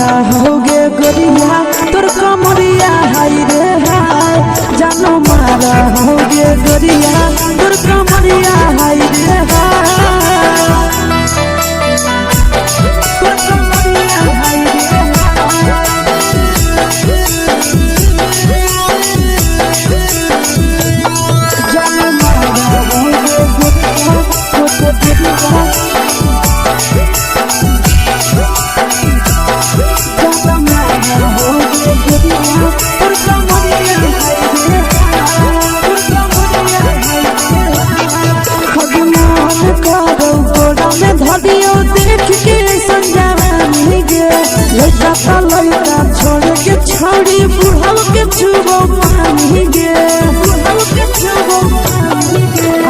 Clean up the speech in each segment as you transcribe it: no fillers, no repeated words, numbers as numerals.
मारा होगे गोरिया तोर कमरिया हाय रे हाय जानो मारा होगे गोरिया तोर कमरिया हाय रे हाय तोर कमरिया हाय रे जानो मारा होगे गोरिया तोर कमरिया लड़का छोड़ के छौड़ी बुढ़ाव के छुबो पानी गे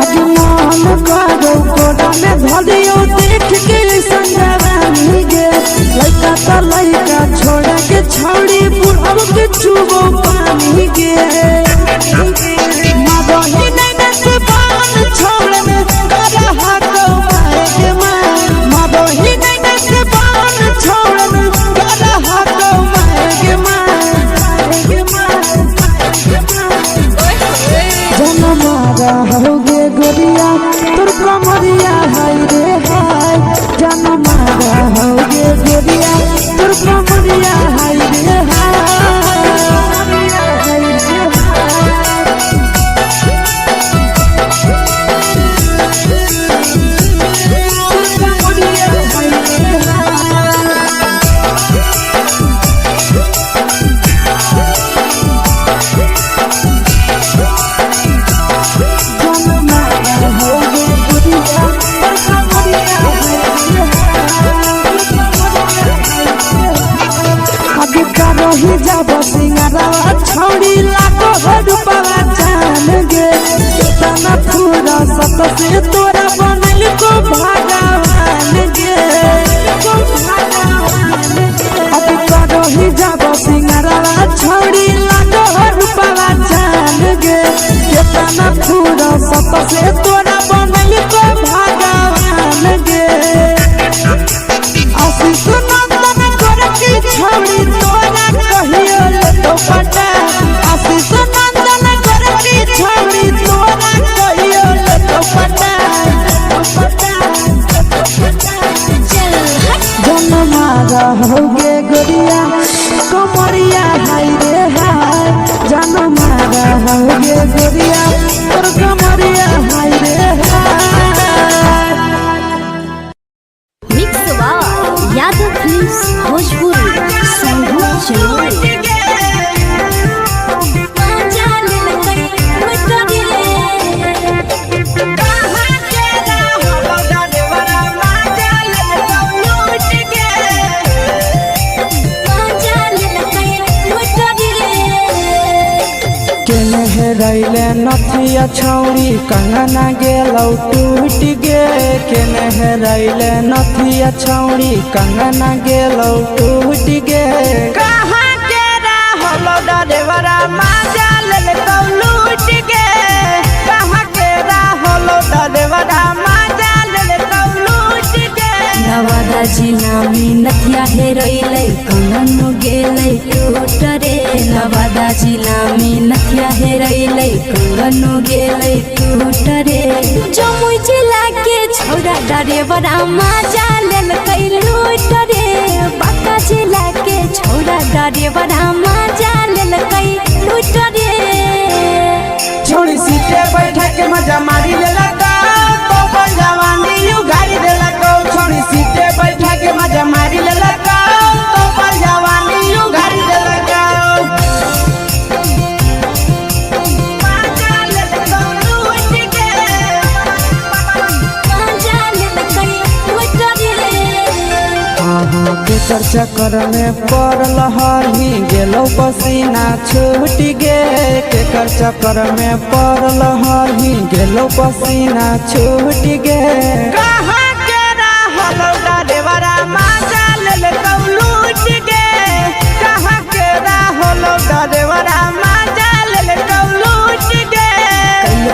आज मन करो कोड़ा में धरियो देख के संजवानी गे लड़का छोड़ के छौड़ी बुढ़ाव के छुबो पानी गे मदही नहीं से बान छोड़ में करा हाथो मारे के मां मदही नहीं से बान छोड़ में करा हाथो मारे के मां जनमारा होगे गोरिया तोर कमरिया हाय रे हाय जनमारा होगे गोरिया तोर कमरिया हाय रे हाय छौड़ी लाखो रुपवा जान गे कितना पूरा सत से तोरा बनल को भगवान गे अब करो ही जब सिंगारवा छौड़ी लाखो रुपवा जान गे कितना पूरा सत से तोरा बनल को भगवान गे आशीष नंदन कर की छौड़ी तोरा कहियो तो पटा आशीष नंदन कर की छौड़ी तोरा कहियो तो पटा जनमारा होगे गोरिया कमरिया हाय रे हाय जनमारा होगे गोरिया तोर कमरिया हाय रे हाय मिक्स यादव फिल्म्स भोजपुरी संगीत चैनल रैले नथिया छौड़ी कंगना गेलौ टूट गे केने रैले नथिया छौड़ी कंगना गेलौ टूट गे कहाँ के रहलो डरेवरा माजा लेलकौ लूट गे कहाँ के रहलो डरेवरा माजा लेलकौ लूट गे नवादा जिला में नथिया हेरैलै कंगनो गेलै टूट रे नवादा जिला में नथिया हेरैलै कंगनो गेलै टूट रे जमुई जिला के छौड़ा डरेवरा माजा लेलकै लूट रे बांका जिला के छौड़ा डरेवरा माजा लेलकै लूट रे छोड़ी सीटे बैठा के मजा मारी लेलकौ तो जवानी यू गाड़ी देलकौ छोड़ी सीटे बैठा के मजा मारी लेलकौ तो जवानी यू गाड़ी देलकौ केकर चक्कर में पड़ल हरही गेलौ पसीना छूट गे केकर चक्कर में पड़ल हरही गेलौ पसीना छूट गे कहाँ के रहलो डरेवरा माजा लेलकौ लूट गे कहाँ के रहलो डरेवरा माजा लेलकौ लूट गे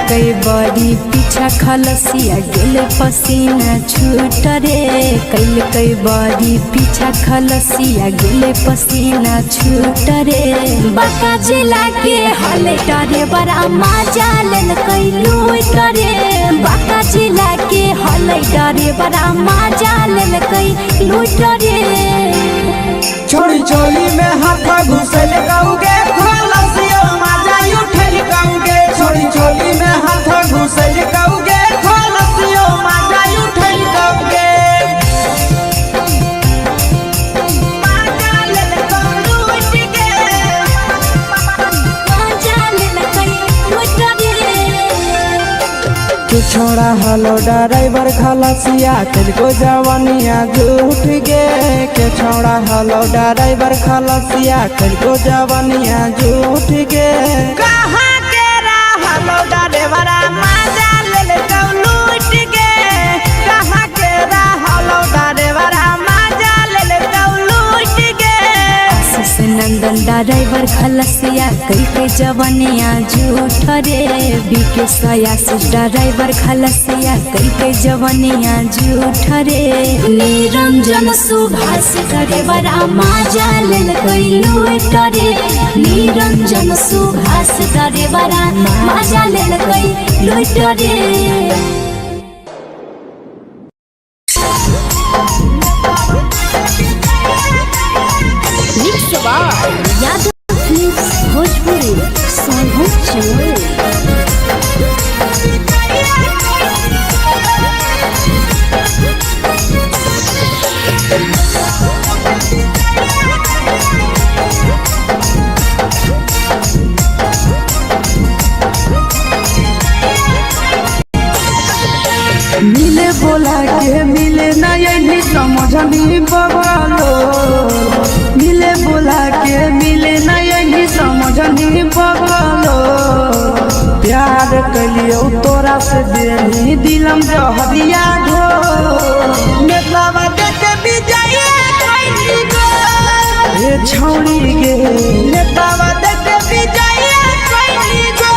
कई बड़ी पीछा खलसिया गेले पसीना छूट रे कैल कई बारी पीछा खलसिया गेले पसीना छूट रे बाका जिला के हले डरे बड़ा मजा लेल कई लूट रे बाका जिला के हले डरे बड़ा मजा लेल कई लूट रे छोड़ी चोली में हाथ घुसल गाऊगे खलसिया मजा उठल गाऊगे छोड़ी चोली में हाथ घुसल गाऊगे खलसिया मजा उठल गाऊगे छोड़ा हलो ड्राइवर खलसिया तेरे जवानिया झूठ गे के छोड़ा हलो ड्राइवर खलसिया तेरे जवानिया झूठ गे कहाँ के हलो ड्राइवर मजा ले लूट गे कहाँ के हलो ड्राइवर मजा ले लूट गे आशीष नंदन ड्राइवर खलसिया कई के जवानिया झूठ रे बीके आशीष ड्राइवर खलसिया कई के जवानिया झूठ रे निरंजन सुभाष ड्राइवर मजा लेल कई लूट रे निरंजन सुभाष ड्राइवर मजा लेल कई लूट रे भोजपुरी मिले बोला के मिले ना यही समझनी बगलो मिले बोला के मिले ना यही समझनी बगलो प्यार कलियो तोरा से देनी दिलम जहरिया घो नेतावा देते विजय कैली गो ए छौड़ी गे नेतावा देते विजय कैली गो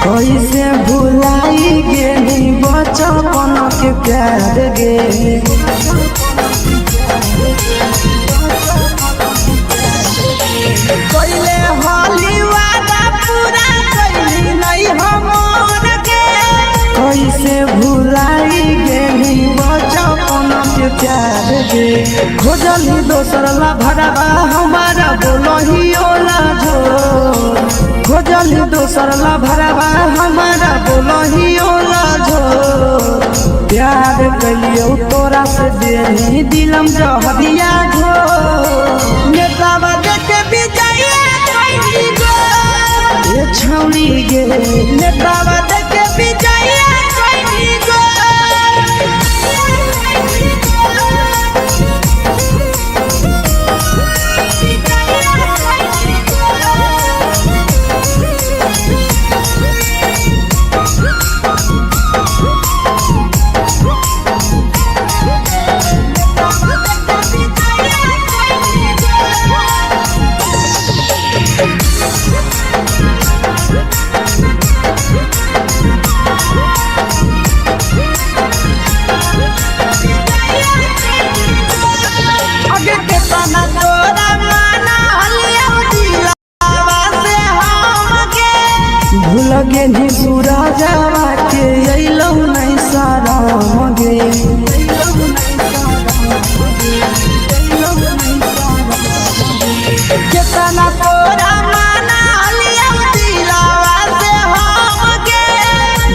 कैसे भुलाई गेली बचपन के प्यार गे कैले हाली वादा पूरा कैली नहीं हमर गे कैसे भुलाई गेली बचपन के प्यार गे खोजली दोसर ला भरवा हमारा बोलही ओला जो खोजली दोसर ला भरवा हमारा बोलही ओला झो प्यार कलियो तोरा से देनी दिलम जहरिया झो नेतावा देते विजय कैली गो ए छौड़ी गे नेतावा देते विजय कैली गो लगे नी पूरा जावा के अइलौ नहीं सारा मगे केतना तोरा माना लिया दिलावा से हम गे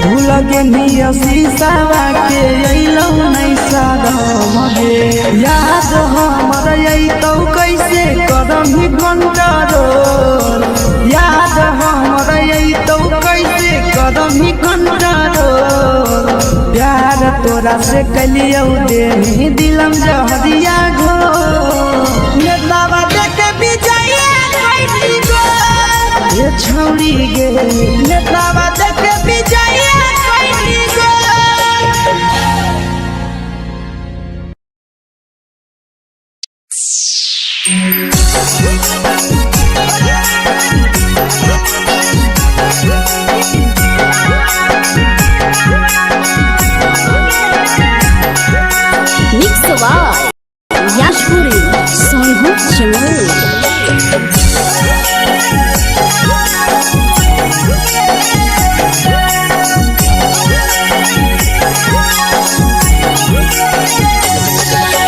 भूल गे पेनिया शीशावा के अइलौ नहीं सारम गे याद हमर अइतौ कैसे करही कंट्रोल याद हमर अइतौ कैसे करही कंट्रोल प्यार तोरा से कलियौ देही दिलम जहरिया घो नेतावा देखे विजया कैली गो ये छौरी गे नेतावा देखे विजया कैली गो Mix by Yashpuri Songhu Channel.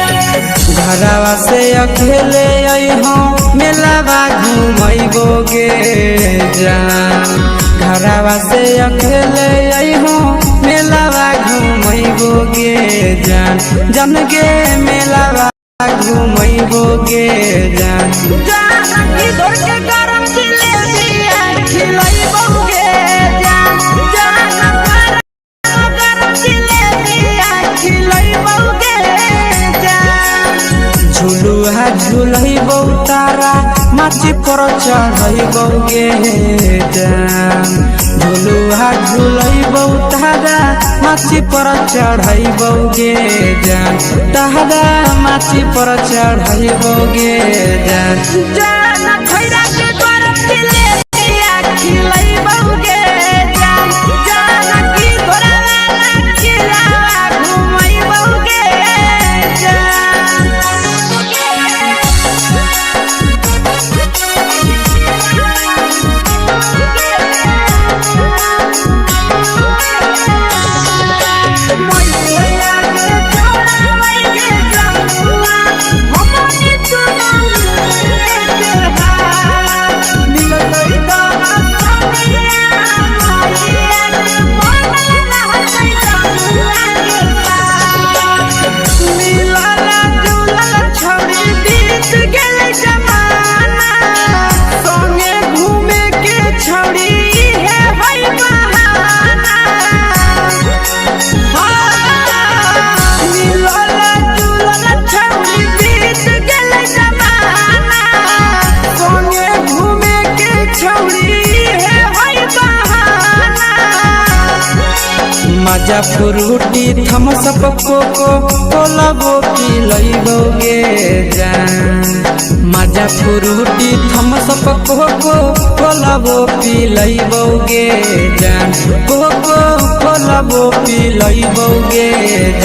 घरवा से अकेले अइहो मेलावा घुमैबो गे जान घरवा से अकेले अइहो मेलावा घुमैबो गे जान जन गे मेलावा घुमैबो गे जान जान की दौड़ के गरम जिलेबिया खिलैबो गे जान जान गरम जिलेबिया खिलैबो गे जान झुलुहा झुलैबो तारा माची पर चढ़ैबो गे जान झुलुहा झुलैबो तारा माची पर चढ़ैबो गे जान तारा माची पर चढ़ैबो गे जान जान खैरा के गरम जिलेबिया खिलैबो गे जान जान की घोड़ा खिलावा घुमैबो गे जान मजा फ्रूटी थम्स अप कोको कोला वो पिलैबो गे जान मजा फ्रूटी थम्स अप कोको कोला वो पिलैबो गे जान कोको कोला वो पिलैबो गे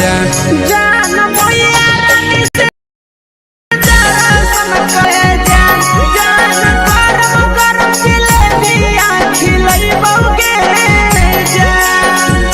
जान जान भैया रानी से दर्शन करे जान जान गरम गरम जिलेबिया खिलैबो गे जान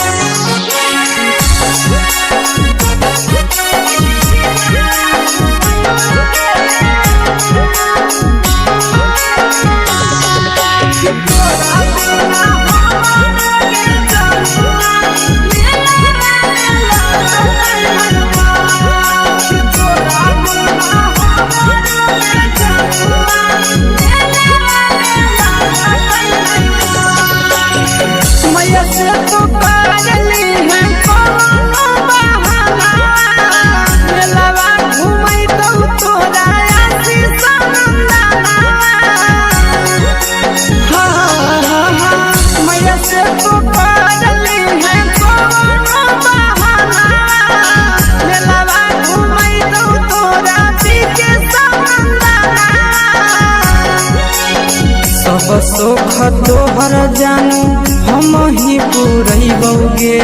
सब सुख तोहर जानू हम ही पूरैबो गे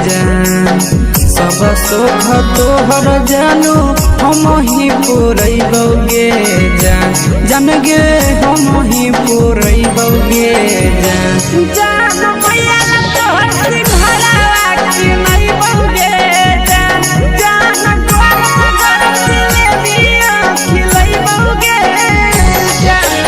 जान सब सुख तोहर जानू हम ही पूरैबो गे जान जान गे हम ही पूरैबो गे जान जान भैया तोहर सिंघरावा खिलैबो गे जान जान गरम जिलेबिया खिलैबो गे जान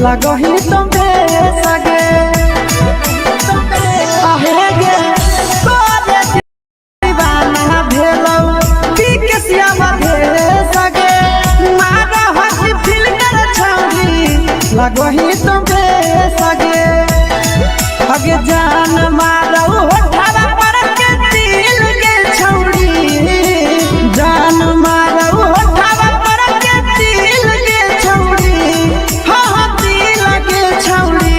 लगही तुम्हे सगे आहे गे तोरे दीवाना भेलौ बिकसिया मधे सगे मारा हसी फिल कर छौरी लगही तुम्हे सगे अगे जान मारौ होठवा पर के दिल के छौरी जान मारौ होठवा पर के दिल के छौरी हाँ दिल के छौरी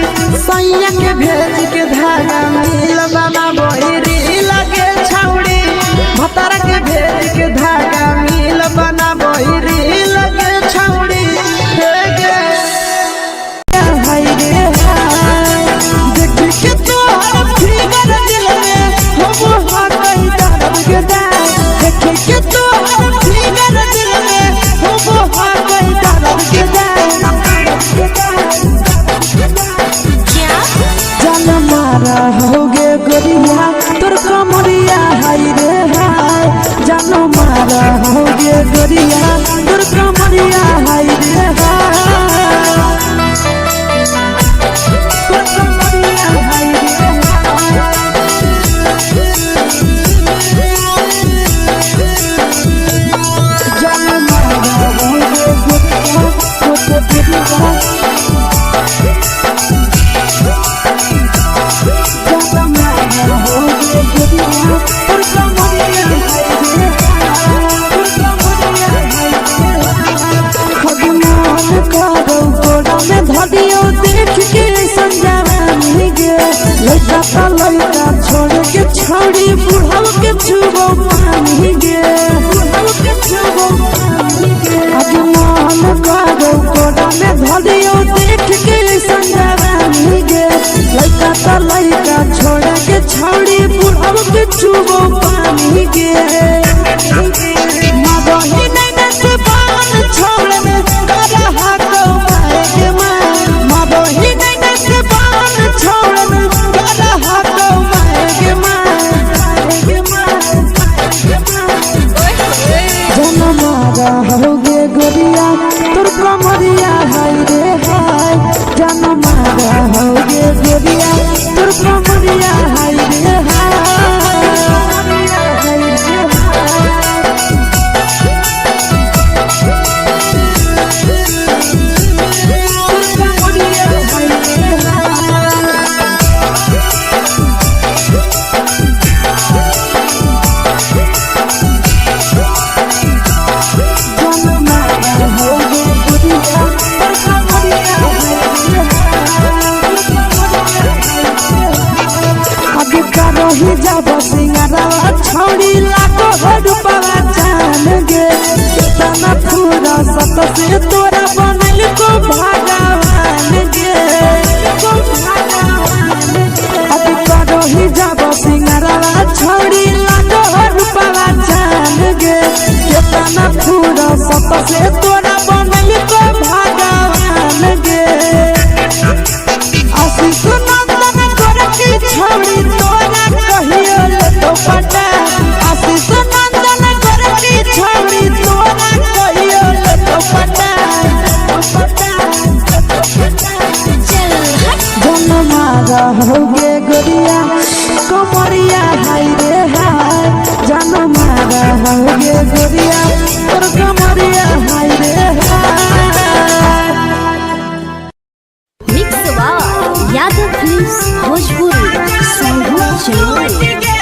सैया के भेज के धागा मिल बाबा बोहरी लगे छौरी भतारा के भेज के धागा मिल बना बोहरी लगे छौरी हे गे हाय रे हाय देख के तो फिगर दिल में हो हा कहीं दर्द के दाग देख के तो फिगर दिल में हो हा कहीं दर्द के दाग जान मारा होगे गोरिया तोर कमरिया हाय रे हाय जान मारा होगे गोरिया तोर कमरिया हाय रे हाय तोर कमरिया हाय रे जान मारा होगे गोरिया तोर कमरिया लड़का छोड़ के छोड़ी बुढ़ाव के छुबो पानी गे बुढ़ाव के छुबो पानी गे आज मन करो कोड़ा में धरियो देख के संजवानी गे लड़का छोड़ के छोड़ी बुढ़ाव के छुबो पानी गे मगही नहीं से बाल छोड़ में करा हाथों मारे के मां मगही नहीं से बाल छोड़ में करा हाथों मारे के मां जन मारा होगे गोरिया तोर कमरिया हाय रे हाय जन मारा होगे गोरिया तोर कमरिया हाय रे रही जब सिंगारा छोड़ी लाखों रुपया जान गे कितना पूरा सत से तोरा बनल को भगवान गे अभी रही जब सिंगारा छोड़ी लाखों रुपया जान गे कितना पूरा सत से तोरा बनल को भगवान गे आशीष नंदन गोरखी छोड़ी तोरा कहियो ले तो पटा आशीष नंदन गोरखी छोड़ी तोरा कहियो ले तो पटा जन मारा होगे गोरिया कमरिया हाय रे हाय जन मारा होगे गोरिया तोर कमरिया हाय रे हाय मिक्स यादव फिल्म्स भोजपुरी संगीत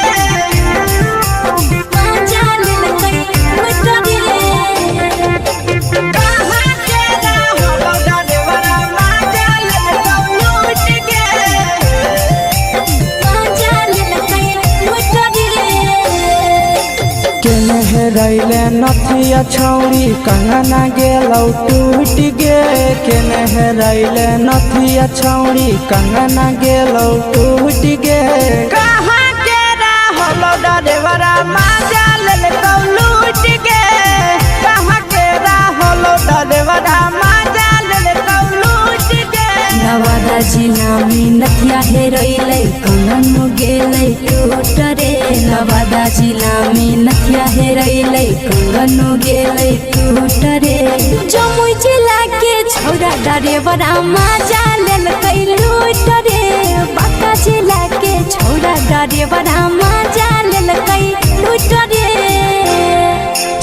चलो रैले नथिया छौरी कंगना गेलौ टूट गे केने हेरैले नथिया छौरी कंगना गेलौ टूट गे कहाँ के रहलो डरेवरा माजा लेलौ लूट गे कहाँ के रहलो डरेवरा माजा लेलौ लूट गे नवादा जिला में नथिया हेरैले कंगन गेलै टूट रे नवादा जिला में नथिया हेरैले कंगन गेलै टूट रे जमुई जिला के छोरा ड्राइवरा मजा लेल लूट रे बाका जिला के छौरा ड्राइवरा मजा लेल लूट रे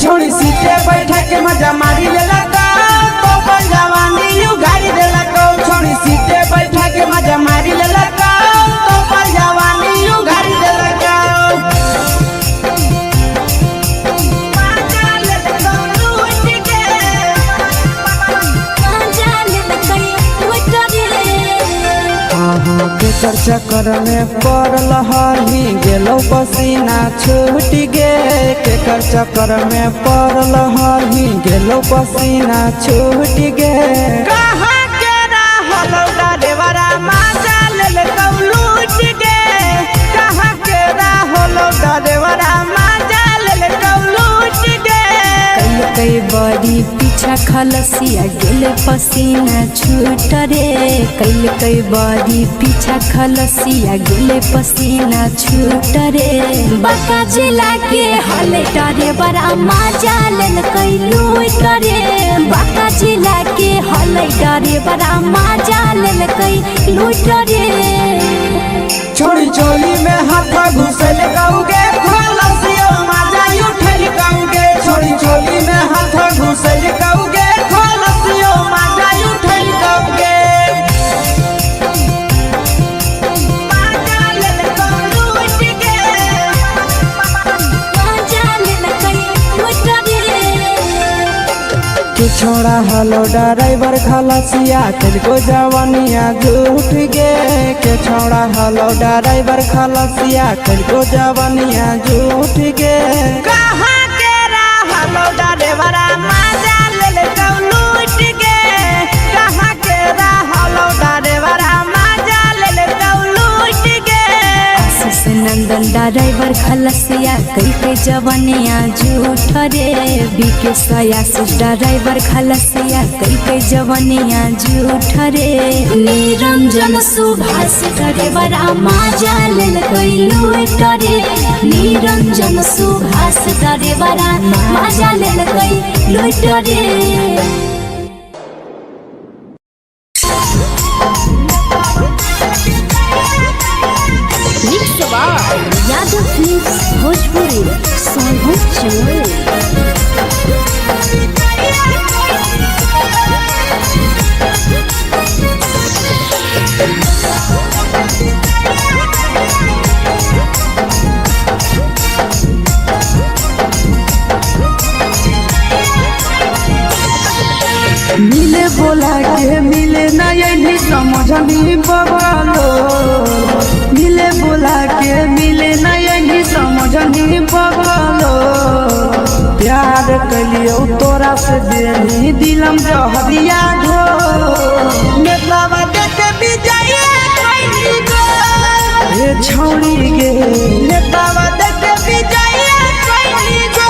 छोड़ी सीटे बैठा के मजा मारी लेला का तो पर जवानी यू गाड़ी देला को छोड़ी सीटे बैठा के मजा मारी लेला का तो पर जवानी यू गाड़ी देला का के चक्कर में पड़ल हरही गेलो पसीना छूट गे केकर चक्कर में पड़ल हरही गेलो पसीना छूट गे कहाँ के रहल ड्राइवरा मजा लेल लूट गे कहाँ के रहल ड्राइवरा मजा लेल लूट गे कई बड़ी पीछा खलसिया गेले पसीना छूट रे कई बड़ी पीछा खलसिया गेले पसीना छूट रे बाका जिला के हले ड्राइवरा मजा लेल लूट रे बाका जिला के हले ड्राइवरा मजा लेल लूट रे छोड़ी चोली में हाथ घुसल गाऊगे खलसिया मजा उठल गाऊगे छोड़ी चोली में हाथ घुसल गाऊगे खलसिया मजा उठल गाऊगे मजा लेल लूट गे मजा लेल लूट रे कि छोड़ा हलो ड्राइवर खलसिया तेलको जवानिया झूठ गे के छोड़ा हलो ड्राइवर खलसिया तेलको जवानिया झूठ गे कहाँ के रहलो ड्राइवरा मजा लेल लूट गे कहाँ के रहलो ड्राइवरा मजा लेल लूट गे आशीष नंदन ड्राइवर खलसिया कई जवानिया झूठ रे बीके आशीष ड्राइवर खलसिया कई जवानिया झूठ रे निरंजन सुभाष ड्राइवरा मजा लेल लूट रे निरंजन सुभाष ड्राइवरा मजा लेल लूट रे यादव फिल्म्स भोजपुरी सोनू चोर मिले बोला के मिले ना यही समझनी बगलो मिले बोला के मिले ना यही समझनी बगलो प्यार कलियो तोरा से देनी दिलम जहरिया घो नेतावा देख विजय कैली गो ए छौड़ी गे नेतावा देख विजय कैली गो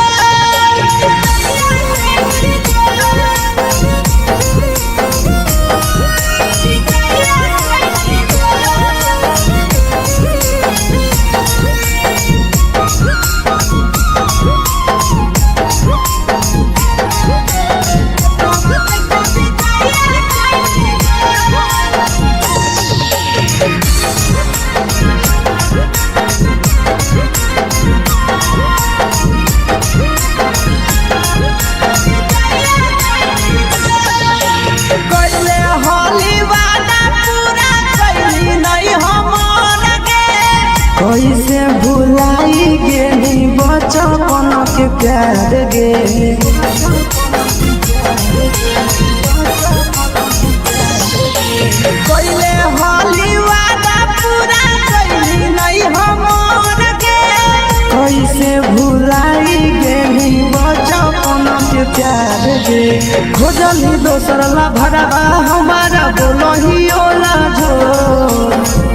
कैसे भुलाई गेली बचपन के प्यार गे कैले होली वादा पूरा कैली नहीं हमर गे कैसे भुलाई गेली बचपन के प्यार गे खोजली दोसर ला भरवा हमारा बोलही ओला झो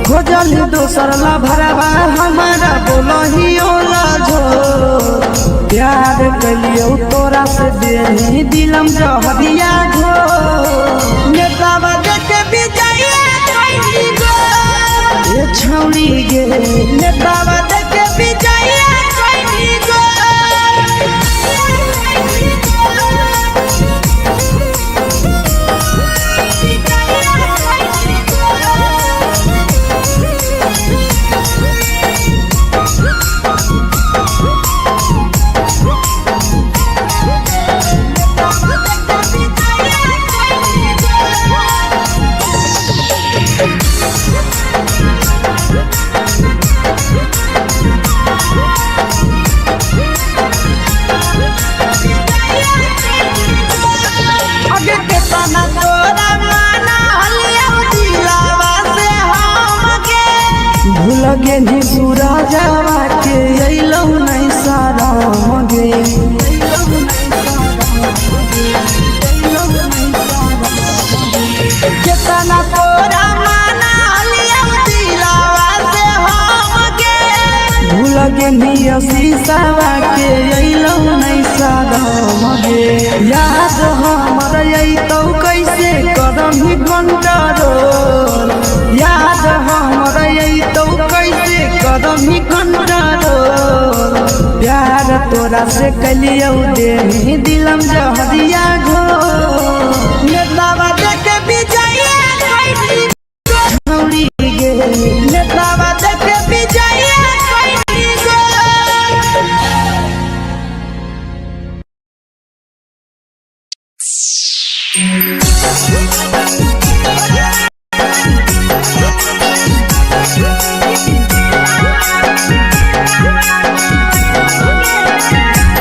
खोजली दोसर ला भरवा हमारा बोलही ओला झो प्यार कलियो तोरा से देनी दिलम जहरिया घो नेतावा देख विजय कैली गो ए छौड़ी गे नेतावा देख विजय कैली गो पिया शीशावा के अइलौ नहीं सागम गे याद हमर अइतौ कैसे करही कंट्रोल याद हमर अइतौ कैसे करही कंट्रोल प्यार तोरा से कलियौ देनी दिलम जहरिया घो नेतावा देखे विजया कैसी छौड़ी गे नेतावा देखे विजया कैसी गो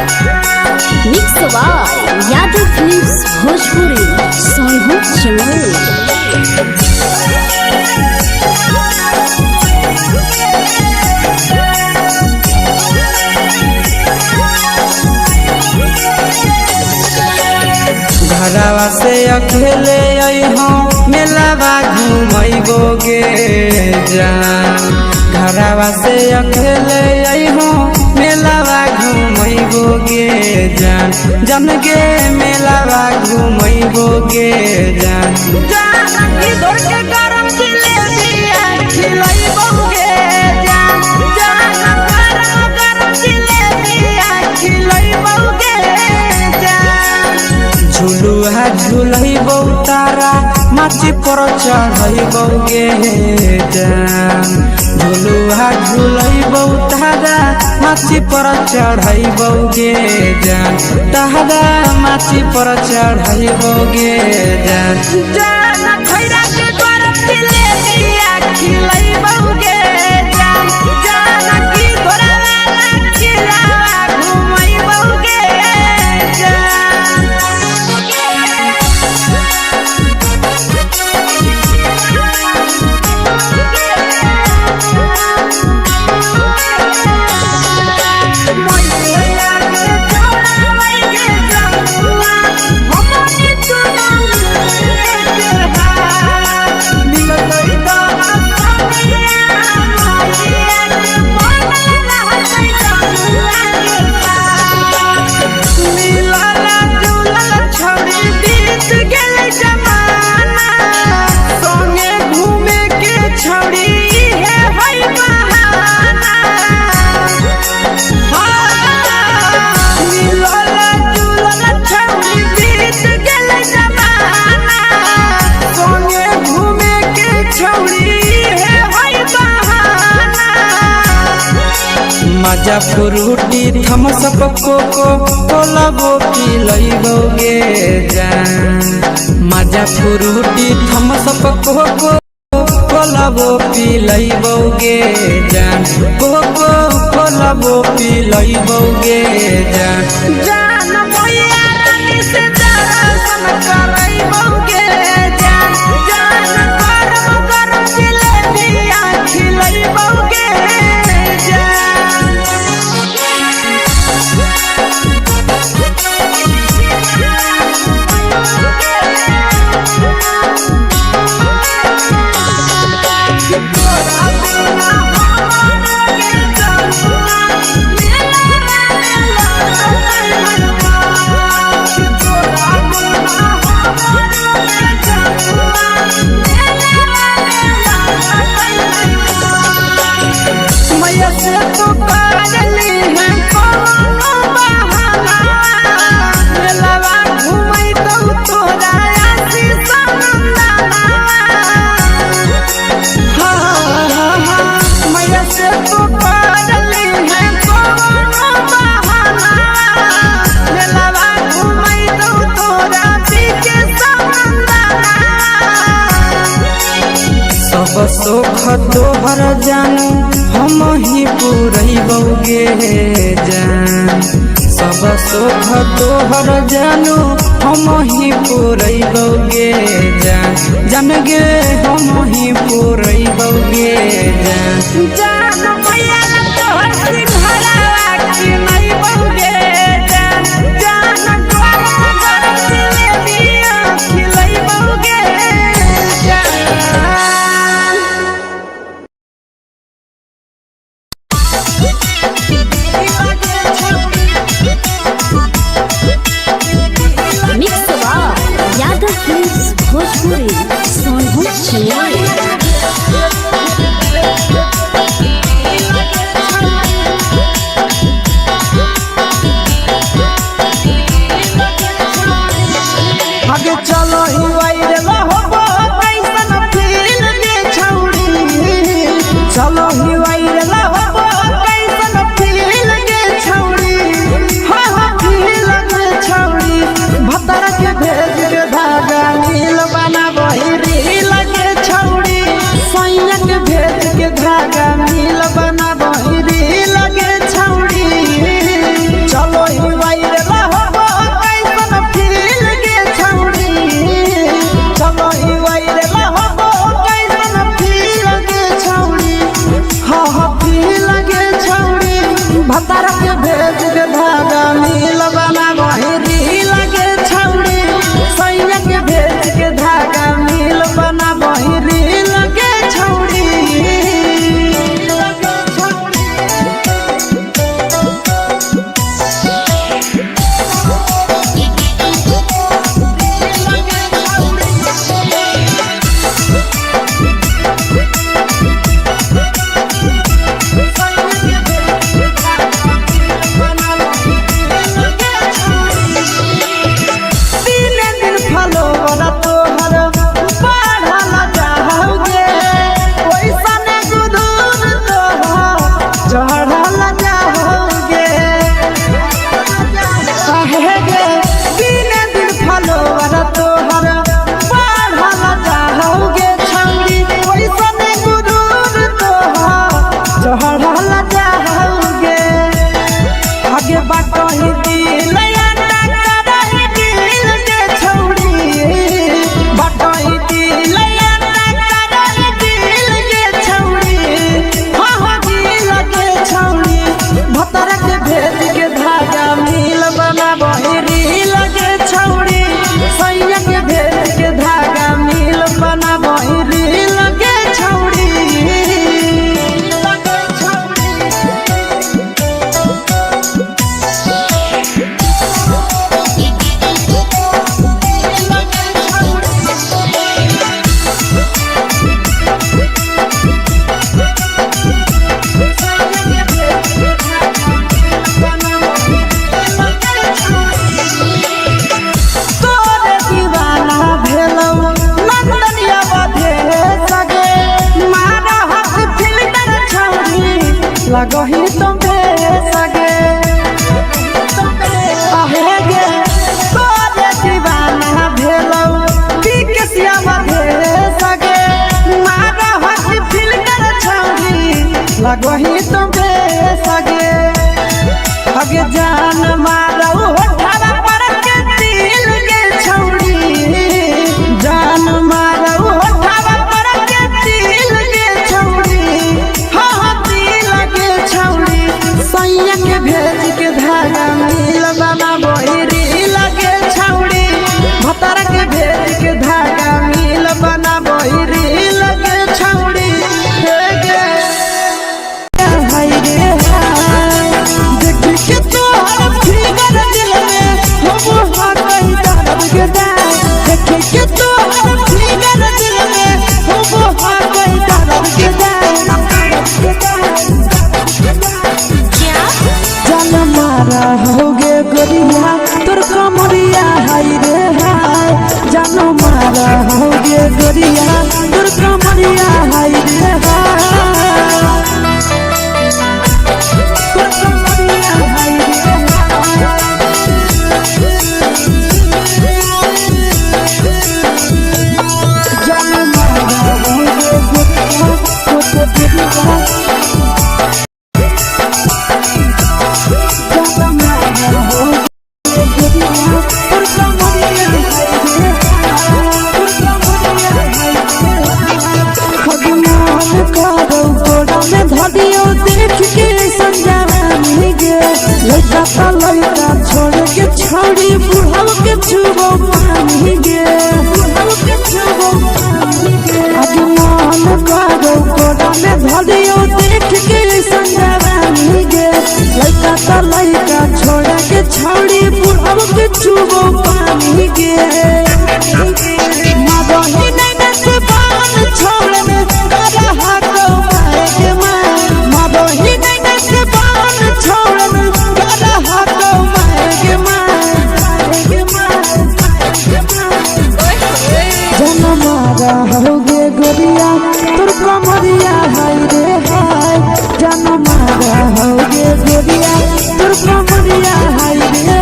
mix by Yadav films Bhojpuri Sonu Chaman. घरवा से अकेले अइहों मेलावा घूमैबो गे जान घरवा से अकेले अइहों मेलावा घूमैबो गे जान जन गे मेलावा घूमैबो गे जान जान की दौड़ के गरम जिलेबिया खिलैबो गे जान जान गरम जिलेबिया खिलैबो गे जान झुलुहा झुलैबौ तारा माची पर चढ़ैबौ गे जान झुलुहा झुलैबौ तारा माची पर चढ़ैबौ गे जान तारा माची पर चढ़ैबौ गे जान जान खैरा के गरम जिलेबिया खिलैबौ गे जान जान की घोड़ावाला खिलावा घुमैबौ गे जान मजा फ्रूटी थम्स अप कोको कोला वो पिलैबौ गे जान मजा फ्रूटी थम्स अप कोको कोला वो पिलैबौ गे जान कोको कोला वो पिलैबौ गे जान जान मोया रानी से दर्शन करैबौ गे जान जान गरम गरम जिलेबिया खिलैबौ गे जान सब सुख तोहर जानू हम ही पुरैबौ गे जान सब सुख तोहर जानू हम ही पुरैबौ गे जान जान गे हम ही पुरैबौ गे जान जान मैया तोहर सिंघरावा खिलैबौ गे जान जान गरम गरम जिलेबिया खिलैबौ गे जान भोजपुरी सोनू चिड़िया। आगे चलो ही वायरल होबो कैसन फील के छौड़ी, चलो ही वायरल होबो कैसन फील के छौड़ी, हाँ हाँ फील के छौड़ी। भतर के भेज के धागा नील बना बहिरी लगे छौड़ी, सैया के भेज के धागा नील बना बहिरी लगे छौड़ी। चलो ही वायरल होबो कैसन फील के छौड़ी, चलो ही वायरल होबो कैसन फील के छौड़ी, हाँ हाँ फील के छौड़ी। भतर के भेज के धागा नील बना बहिरी लगे छौड़ी, सैया के भेज के धागा नील बना बहिरी लगे छौड़ी। लगही तुम्हे सगे आहे गे तोरे दीवाना भेलौ बिकसिया बधे सगे मारा हसी फिल्टर छौड़ी। लगही तुम्हे सगे अगे जान मारौ होठवा पर के दिल के छौड़ी, जान मारौ होठवा पर के दिल के छौड़ी, हाँ हाँ दिल के छौड़ी। सैया के भेज के धागा नील बना बहिरी लगे छौड़ी, भतर के भेज के धागा नील बना बहिरी लगे छौड़ी। देखी के तोहर फिगर दिल में हो हाथ कहीं दर्द के दाग, देखी के तोहर फिगर दिल में हो हाथ कहीं दर्द के दाग। जान मारा होगे गोरिया तोर कमरिया हाय रे हाय, जान मारा होगे गोरिया तोर कमरिया हाय रे हाय, तोर कमरिया हाय रे हाय। जान मारा होगे गोरिया तोर कमरिया कमरिया हाय रे हाय जान मारा होगे गोरिया तोर कमरिया हाय रे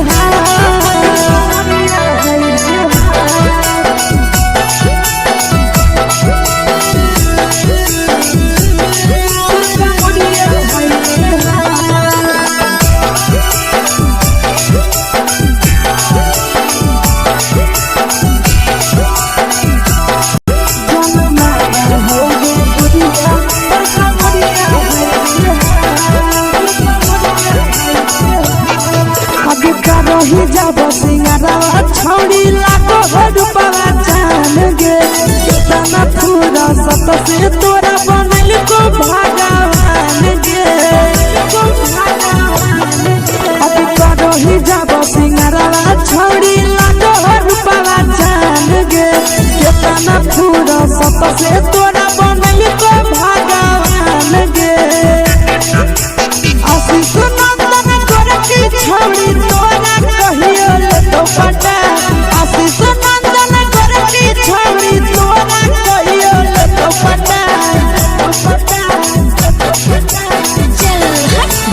ही जब सिंगारवा छौड़ी लागो रूपवा जान गे कितना पूरा सत से तोरा बनल को भगवान गे अब करो ही जब सिंगारवा छौड़ी लागो रूपवा जान गे कितना पूरा सत से तोरा बनल को भगवान गे आशीष नंदन करके छौड़ी तोरा कहियो ले तो पटा आशीष नंदन करके छौड़ी तोरा कहियो ले तो पटा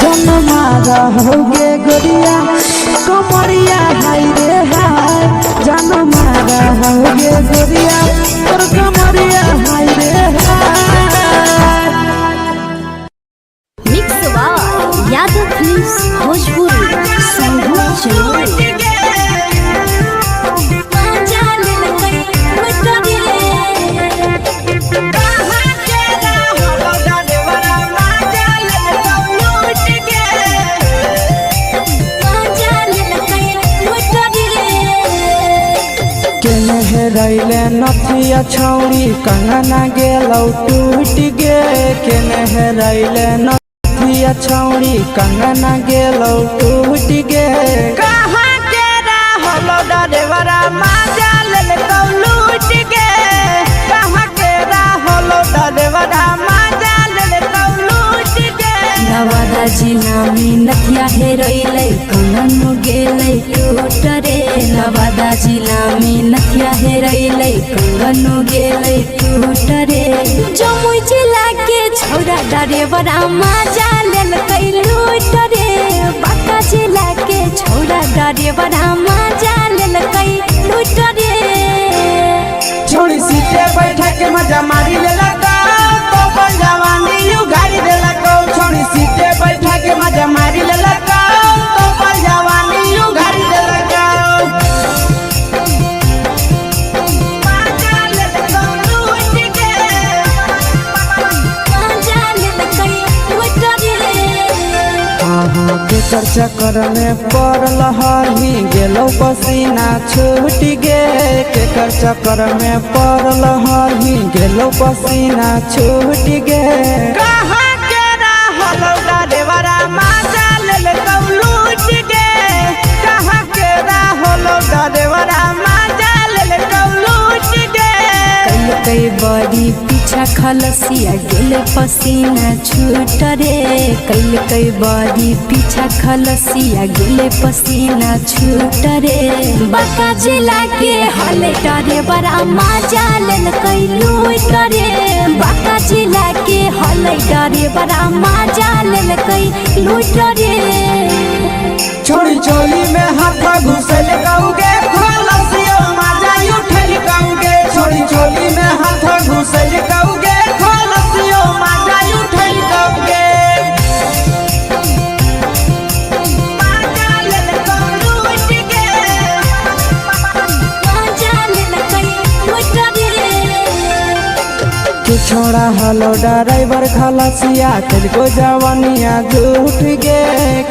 जन्मा रहोगे गोरिया कमरिया हाय रे हाय जन्मा रहोगे गोरिया और कमरिया हाय रे हाय। मिक्स वाह यादव फिल्म्स भोजपुरी संगीत चलो रैले नथिया छौड़ी कंगना गेलौ टूट गे केने रैले नथिया छौड़ी कंगना गेलौ टूट गे कहाँ के रहलो डरेवरा माजा लेल कौ लूट गे कहाँ के रहलो डरेवरा माजा लेल कौ लूट गे नवादा जिला में नथिया हेरैलै कंगन गेलै टूट रे नवादा जिला में नथिया हेरैलै कंगन गेलै टूट रे जमुई जिला के छौड़ा डरेवरा माजा लेलकै लूट रे बांका जिला के छौड़ा डरेवरा माजा लेलकै लूट रे छोड़ी सीटे बैठा के मजा मारी लेला तो पल जवानी यू गाड़ी देला को छोड़ी सीटे बैठा के मजा मारी लेला तो पल जवानी यू गाड़ी देला के चक्कर में पड़ल हही गेलो पसीना छूट गे के चक्कर में पड़ल हही गेलो पसीना छूट गे कहाँ के रहलो डरेवरा माजा लेल कौ लूट गे कहाँ के रहलो डरेवरा माजा लेल कौ लूट गे कई बड़ी पीछा खलसिया गेल पसीना छूट रे कई बड़ी पीछा खलसिया गेल पसीना छूट रे बांका जिला के हले डरे बड़ा माजा लेल कई लूट रे बांका जिला के हले डरे बड़ा माजा लेल कई लूट रे छोड़ी चोली में हाथ घुसल गौगे खलसिया माजा उठल गौगे छोड़ी चोली में हाथ घुसल गौगे खलसिया माजा उठल गौगे माजा लेल कौ लूट गे माजा लेल कई लूट रे कि छोड़ा हलो ड्राइवर खलसिया तेलको जवानिया झूठ गे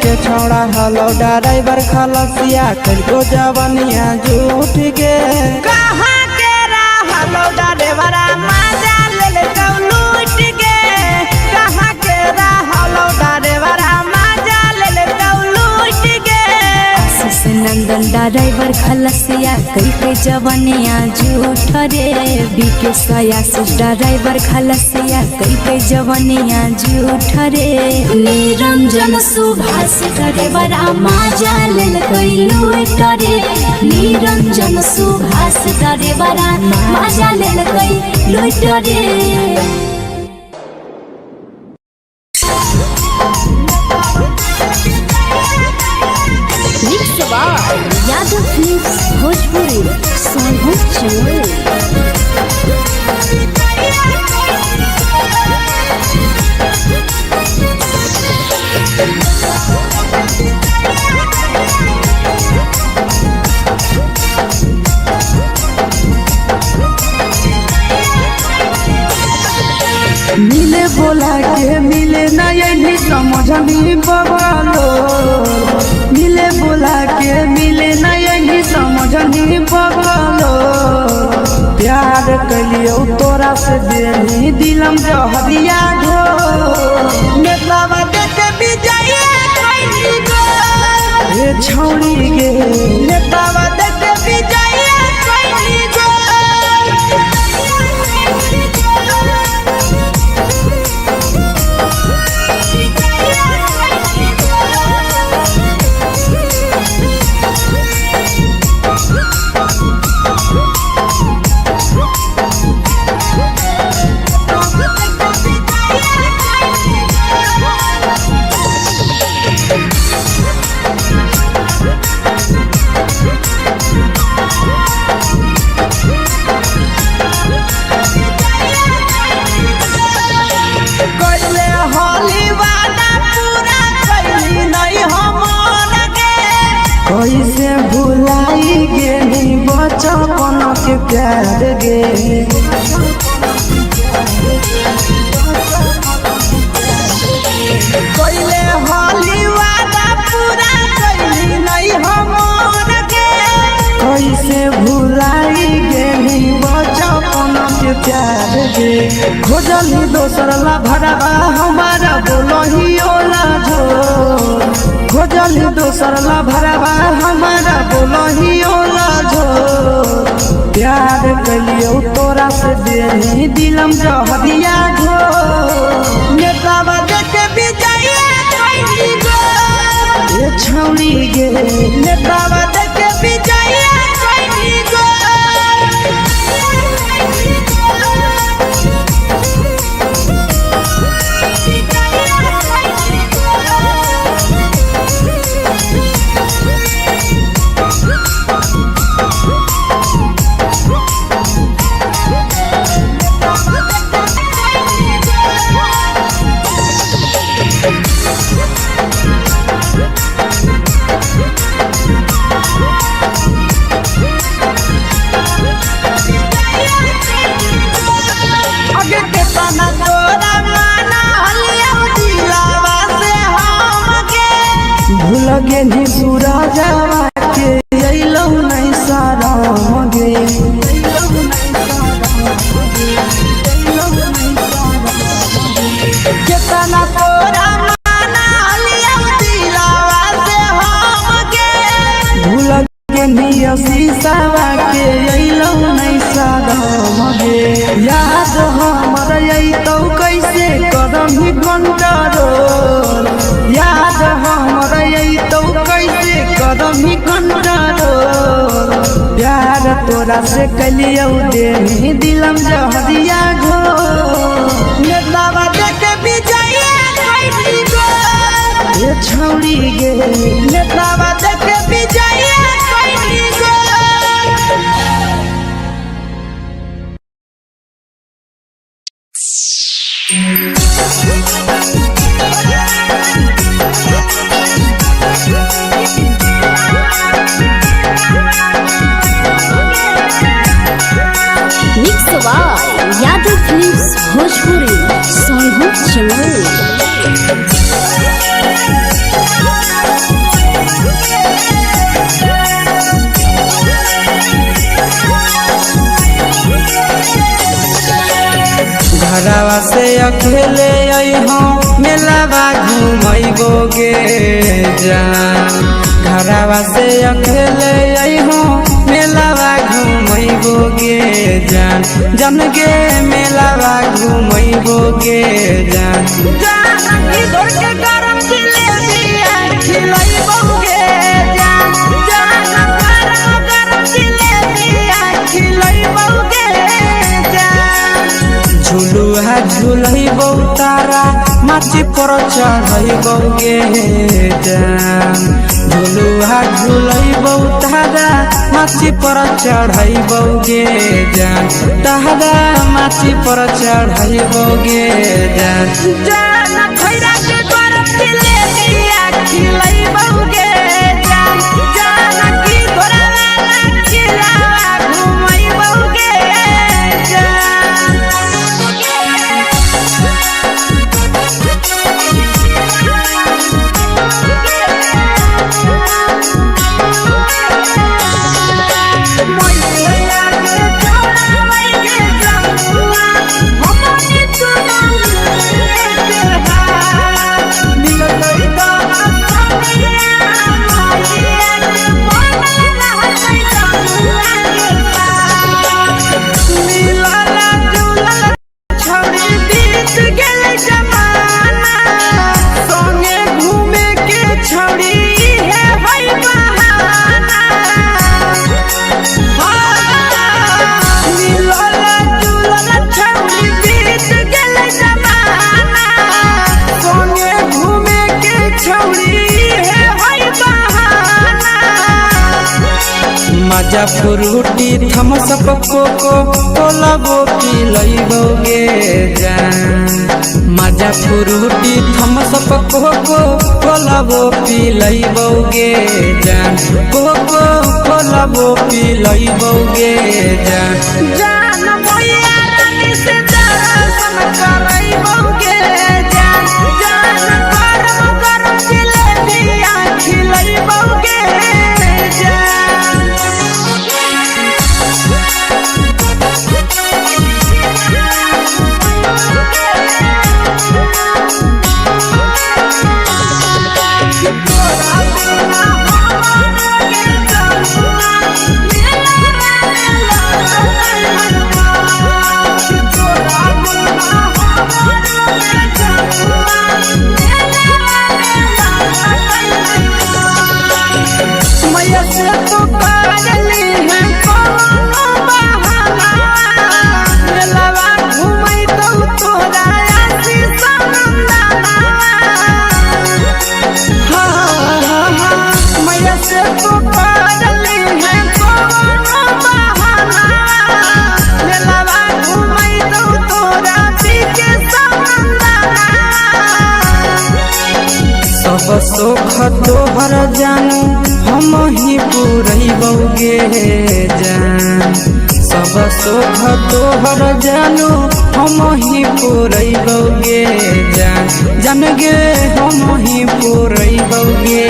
के छोड़ा हलो ड्राइवर खलसिया तेलको जवानिया झूठ गे कहाँ के रहलो ड्राइवरा माजा लेल कौ लूट गे कहाँ के रहलो ड्राइवरा माजा लेल कौ लूट गे आशीष नंदन ड्राइवर खलसिया कई जवानिया झूठ रे बीके आशीष ड्राइवर खलसिया कई जवानिया झूठ रे निरंजन सुभाष ड्राइवरा माजा लेल कई लूट रे निरंजन सुभाष ड्राइवरा माजा लेल कई लूट रे। यादव फिल्म्स भोजपुरी सोनू चमोली। मिले बोला के मिले ना यही समझनी बगलो, मिले बोला के मिले ना यही समझनी बगलो। प्यार कलियो तोरा से देनी दिलम जहरिया ढो, नेतावा देखे विजय कैली गो ये छौड़ी गे, नेतावा देखे विजय कैली गो। कैसे भुलाई गेली बचपन के प्यार गे, कैले होली वादा पूरा कैली नहीं हमर गे। कैसे भुलाई गेली बचपन के प्यार गे, खोजली दोसर ला भरवा हमारा बोलही ओला झो, खोजली दोसर ला भरवा हमारा बोलही ओला झो। प्यार कलियो तोरा से देनी दिलम जहरिया ढो, नेतावा देखे विजय कैली गो ये छौड़ी गे, नेतावा देखे विजय कैली गो। भूल गेली सूरजवा के अइलौ नहीं साराम गे, केतना तोरा माना लिया दिलावा से हम गे। भूल गेली शीशावा के अइलौ नहीं साराम गे, याद हमर अइतौ कैसे करही कंट्रोल, याद हमर अइतौ कैसे करही कंट्रोल। प्यार तोरा से कलियो देनी दिलम जहरिया ढो, नेतावा देखे विजय कैली गो ये छौड़ी गे, नेतावा देखे विजय कैली गो। Mix by Yadav films Bhojpuri Sonu Chamoli. घरवा से अकेले अइहो मेलावा घुमैबो गे जान, घरवा से अकेले अइहो मेलावा घुमैबो गे जान, जन गे मेलावा घुमैबो गे जान। जान इधर के गरम जिलेबिया खिलैबो गे जान, जान गरम जिलेबिया खिलैबो गे जान। झुलुहा झुलैबो तारा माची माची पर चढ़ैबौगे जान झुलुआ झुलैबौ तारा माची पर चढ़ैबौगे जान तारा माची पर चढ़ैबौगे जान जान खैरा के गरम दिले दिया खिलैबौगे जान जान की घोरावाला खिलावा घुमैबौगे मजा फ्रूटी थम्स अप कोको कोला वो पिलैबौगे जान मजा फ्रूटी थम्स अप कोको कोला वो पिलैबौगे जान कोको कोला वो पिलैबौगे जान जान भैया रानी से दर्शन करैबौगे जान जान गरम गरम जिलेबिया खिलैबौगे सब सुख तोहर जानू हम ही पुरैबौगे जान सब सुख तोहर जानू हम ही पुरैबौगे जान जान गे हम ही पुरैबौगे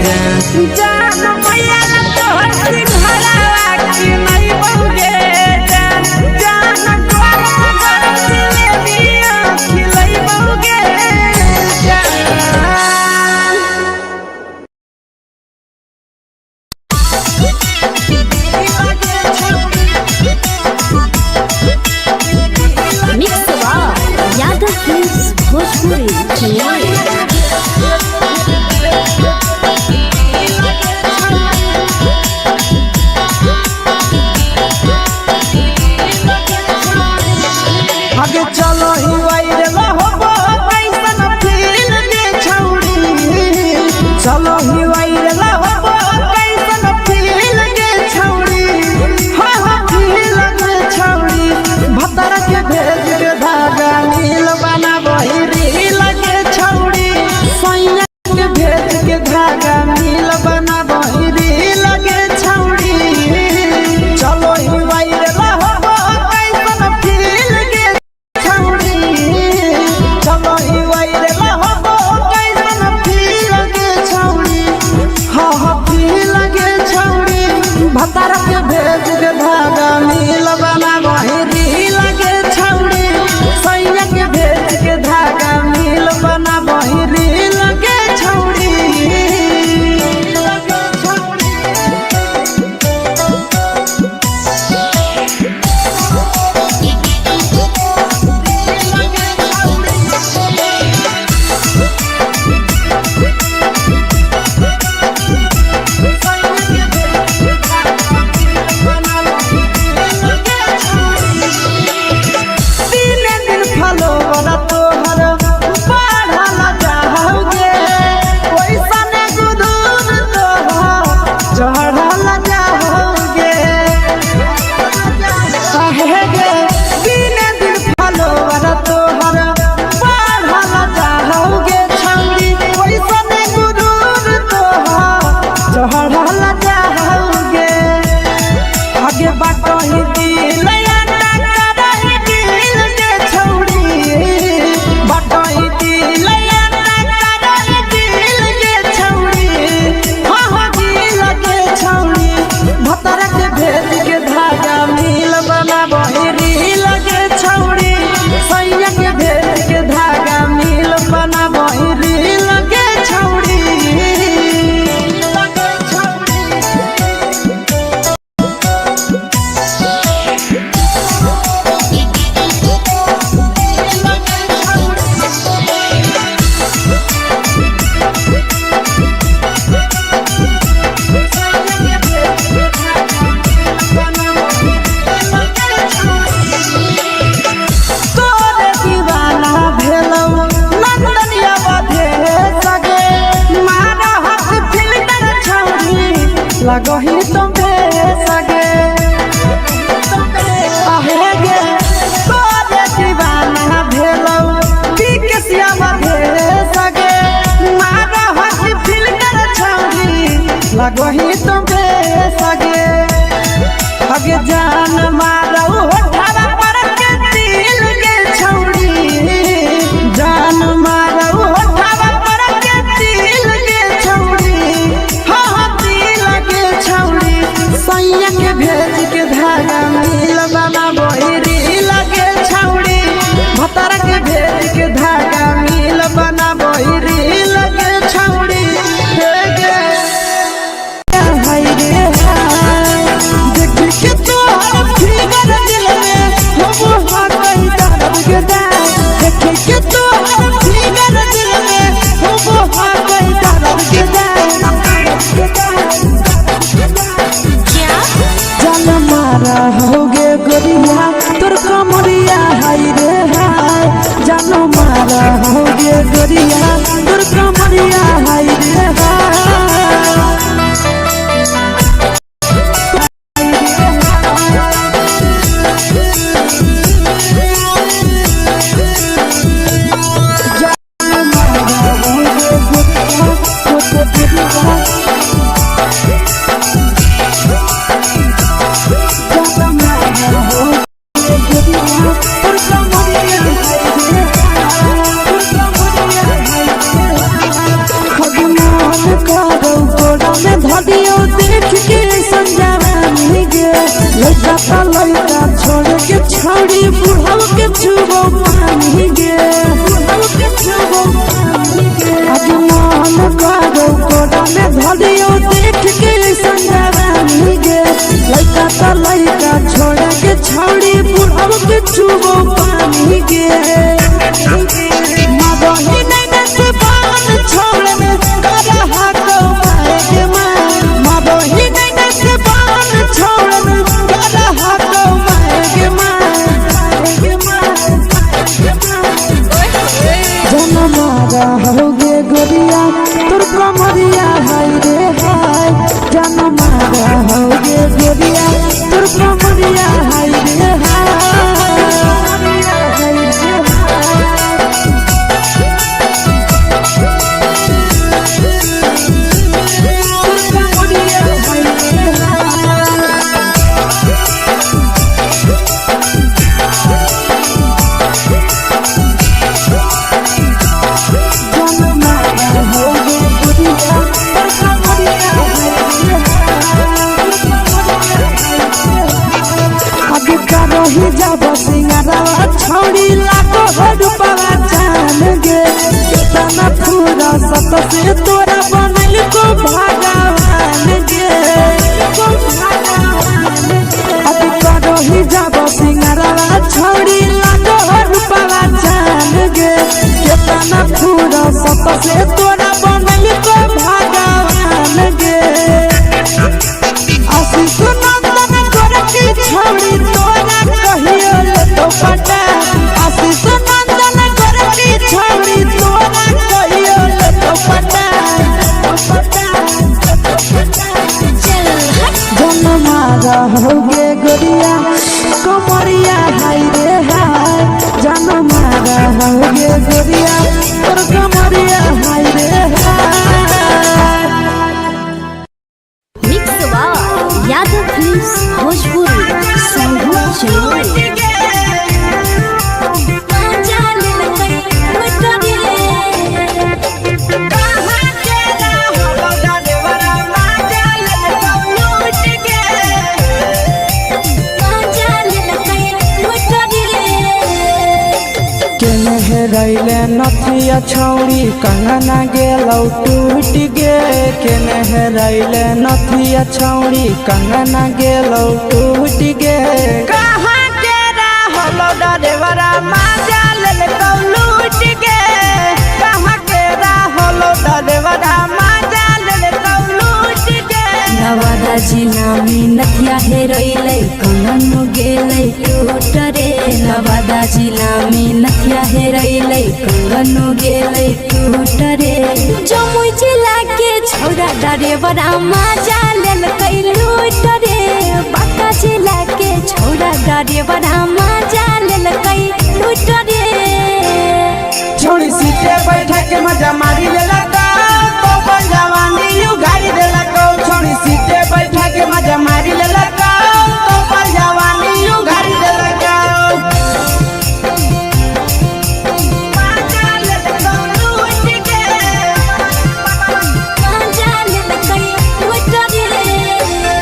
जान जान भैया तोहर सिंघरावा खिलैबौगे जान जान गरम गरम जिलेबिया खिलैबौगे मिक्स यादव फिल्म्स भोजपुरी आगे चलो ही वायरल होबो कैसन फील दे छौड़ी चलो ही वायरल होबो कैसन फील दे छौड़ी हाँ फील दे छौड़ी भतर के भेज के धागा नील बना वही रील के छौड़ी सैया के भेज के धागा नील बना वही रील के छौड़ी चलो ही वायरल होबो कैसन फील दे छौड़ी लगही तुम्हे सगे आहे गे तोरे दीवाना भेलौ पीके श्यामा भेले सगे मारा हसी फिल कर छौरी लगही तुम्हे सगे अगे जान मारौ होठवा पर के दिल के छौरी जान मारौ होठवा पर के दिल के छौरी हाँ दिल के छौरी सैया के भेज के धागा मिल बना बोहिरी लगे छौरी भतर के भेज के धागा मिल बना बोहिरी लगे छौरी हे गे हाय रे हाय देख के तो फिगर दिल में हम हाथ कहीं दर्द के दाग देख के तो फिगर दिल में हम हाथ कहीं दर्द के जान मारा होगे गोरिया तोर कमरिया हाय रे हाय जान मारा होगे गोरिया तोर कमरिया हाय रे हाय छोड़ के छौड़ी बुढ़ाव के छुबो पानी गे आज मन करो कोड़ा में धरियो देख के संजवानी गे लइका त लइका छोड़ के छौड़ी बुढ़ाव के छुबो पानी गे मदही नहीं से बान छोड़ में करा हाथो मारे के मां मदही नहीं से बान छोड़ में करा हाथो मारे के मां जनमारा होगे गोरिया तोर कमरिया हाय रे हाय जनमारा होगे गोरिया तोर कमरिया हाय रे ही जब सिंगारा छौड़ी लाखो रुपवा जान गे कितना पूरा सत से तोरा बनल को भगवान गे अब करो ही जब सिंगारा छौड़ी लाखो रुपवा जान गे कितना पूरा सत से तोरा बनल को भगवान गे आशीष नंदन करके छौड़ी तोरा कहियो ले तो पटा आशीष नंदन करके छौड़ी तोरा कहियो ले तो पटा जनमारा होगे गोरिया कमरिया हाय रे हाय जनमारा होगे गोरिया तोर कमरिया हाय रे हाय मिक्स वाह यादव फिल्म्स भोजपुरी संगीत चैनल रैले नथिया छौड़ी कंगना गेलौ टूट गे केने रैले नथिया छौड़ी कंगना गेलौ टूट गे कहाँ के रहलो डरेवरा माजा लेलकौ लूट गे कहाँ के रहलो डरेवरा माजा लेलकौ लूट गे नवादा जिला में नथिया हेरोइले कंगन गेलै टूट रे नवादा जिला में नथिया हेरैलै कंगनो गेलै टूट रे जमुई जिला के छौरा ड्राइवरा मजा लेलकै लूट रे बांका जिला के छौरा ड्राइवरा मजा लेलकै लूट रे छोड़ी सीटे बैठा के मजा मारी लेलका तो जवानी यू गाड़ी देलका छोड़ी सीटे बैठा के मजा मारी लेलका तो जवानी यू गाड़ी देलका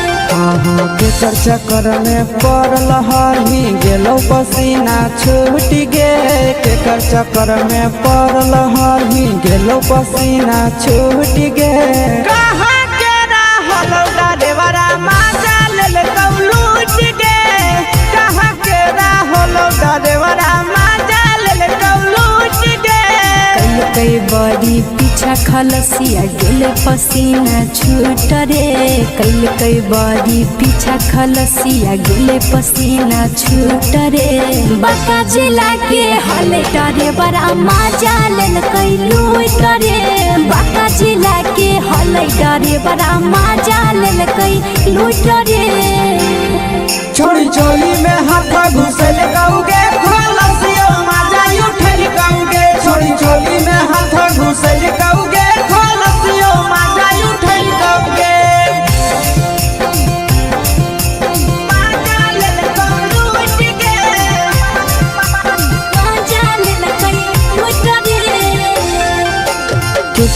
केकर चक्कर में पड़ल हरही गेलो पसीना छूट गे केकर चक्कर में पड़ल हरही गेलो पसीना छूट गे कहाँ के रहल ड्राइवरा मजा लेलकौ लूट गे कहाँ के रहल ड्राइवरा मजा लेलकौ लूट गे कई बड़ी पीछा खलसिया गेले पसीना छूट रे कई बड़ी पीछा खलसिया गेले पसीना छूट रे बांका जिला के हले डरे बड़ा मजा लेलकै लूट रे बांका जिला के हले डरे बड़ा मजा लेलकै लूट रे छोड़ी चोली में हाथ घुसल गौगे खलसियो मजा उठल गौगे छोड़ी चोली में हाथ घुसल गौगे खलसियो मजा उठल गौगे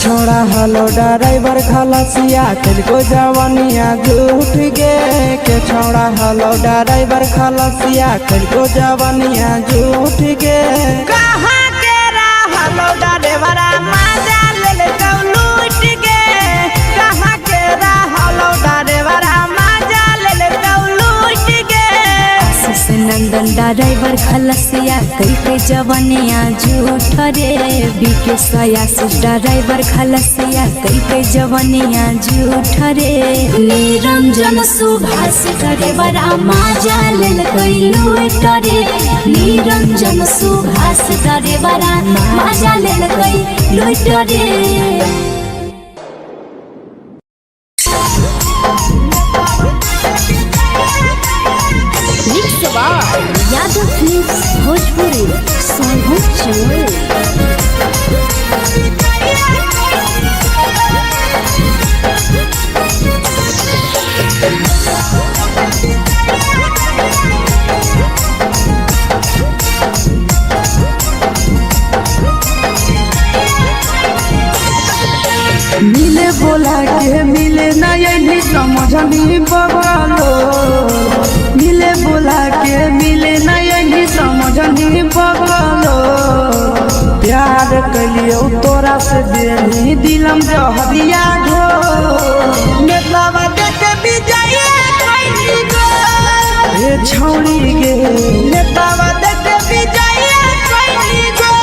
छोड़ा हलो ड्राइवर खलसिया तेलको जवानिया झूठ गे के छोड़ा हलो ड्राइवर खलसिया तेलको जवानिया झूठ गे कहाँ के रहलो ड्राइवरा मजा लेलकौ लूट गे कहाँ के रहलो ड्राइवरा मजा लेलकौ लूट गे नंदन ड्राइवर खलसिया कई जवानिया झूठ रे बीके आशीष ड्राइवर खलसिया कई जवानिया झूठ रे निरंजन सुभाष ड्राइवरा मजा लेलकै लूट रे निरंजन सुभाष ड्राइवरा मजा लेलकै लूट रे यादव फिल्म्स भोजपुरी संगीत चैनल मिले बोला के मिले नहीं समझनी बगलो मिले बोला के मिले नहीं समझनी बगलो प्यार कलियो तोरा से देनी दिलम जहरिया घो नेतवा देखे विजय कइली गो ए छौड़ी गे नेतवा देखे विजय कइली गो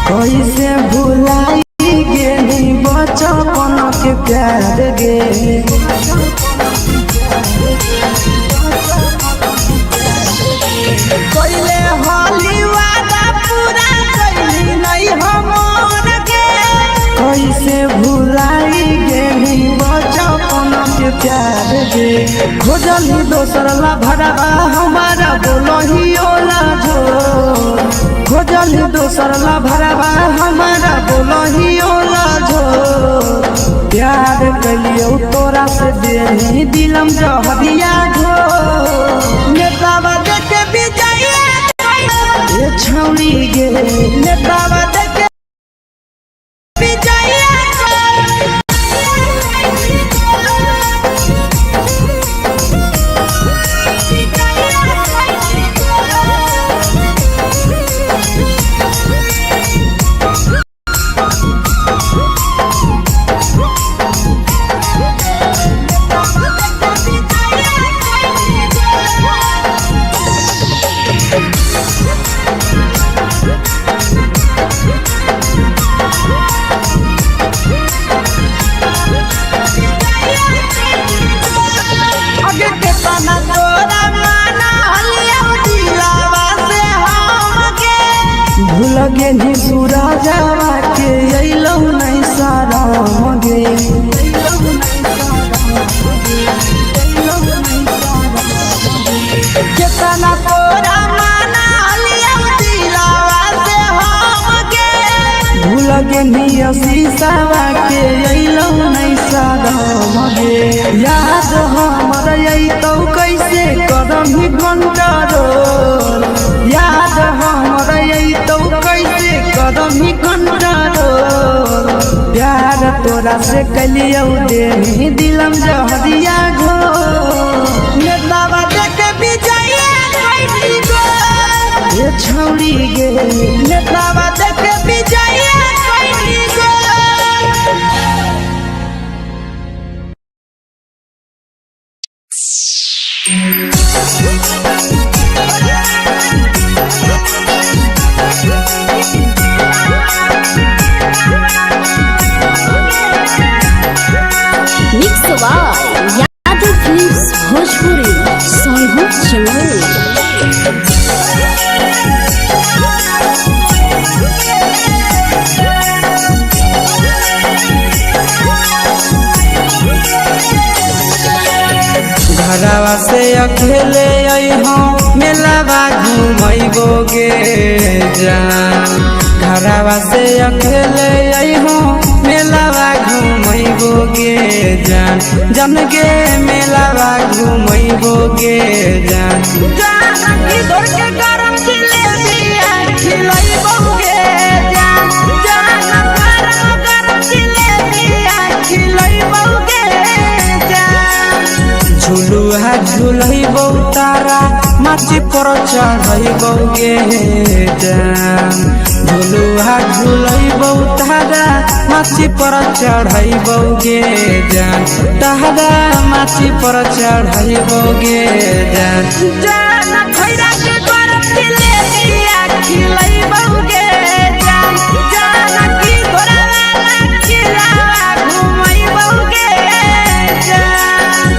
कैसे भुलाई गेली बचपन के प्यार गे कैले होली वादा पूरा कैली नहीं हमर गे कैसे भुलाई गेली बचपन के प्यार गे खोजली दोसर ला भरवा हमारा बोलही ओला जो खोजली दोसर ला भरवा हमारा बोलही ओला झो प्यार कलियो तोरा से देनी दिलम जहरिया घो नेतावा देखे विजय ये छौड़ी गे नेतावा देखे विजय शीशावा के अइलौ नहीं सादम गे याद हमर अइतौ कैसे करम कंट्रोल याद हमर अइतौ कैसे करम कंट्रोल प्यार तोरा से कलियौ देनी दिलम जहरिया घो नेतावा देख विजय कैली गो ये छौड़ी गे नेतावा देख विजय कैली गो। Mix by Yadu Films Bhojpuri Song Channel। घरवा से अकेले अइहो मेलावा घूमैबो गे जान घरवा से अकेले अइहो मेलावा घूमैबो गे जान जन गे मेलावा घूमैबो गे जान जान की दौड़ के गरम जिलेबिया खिलैबो गे जान जान गरम जिलेबिया खिलैबो गे जान झुलुहा झुलैबौ तारा माची पर चढ़ैबौ गे जान झुलुहा झुलैबौ तारा माची पर चढ़ैबौ गे जान तारा माची पर चढ़ैबौ गे जान जान खैरा के गरम जिलेबिया खिलैबौ गे जान जान की घोड़ावाला खिलावा घुमैबौ गे जान।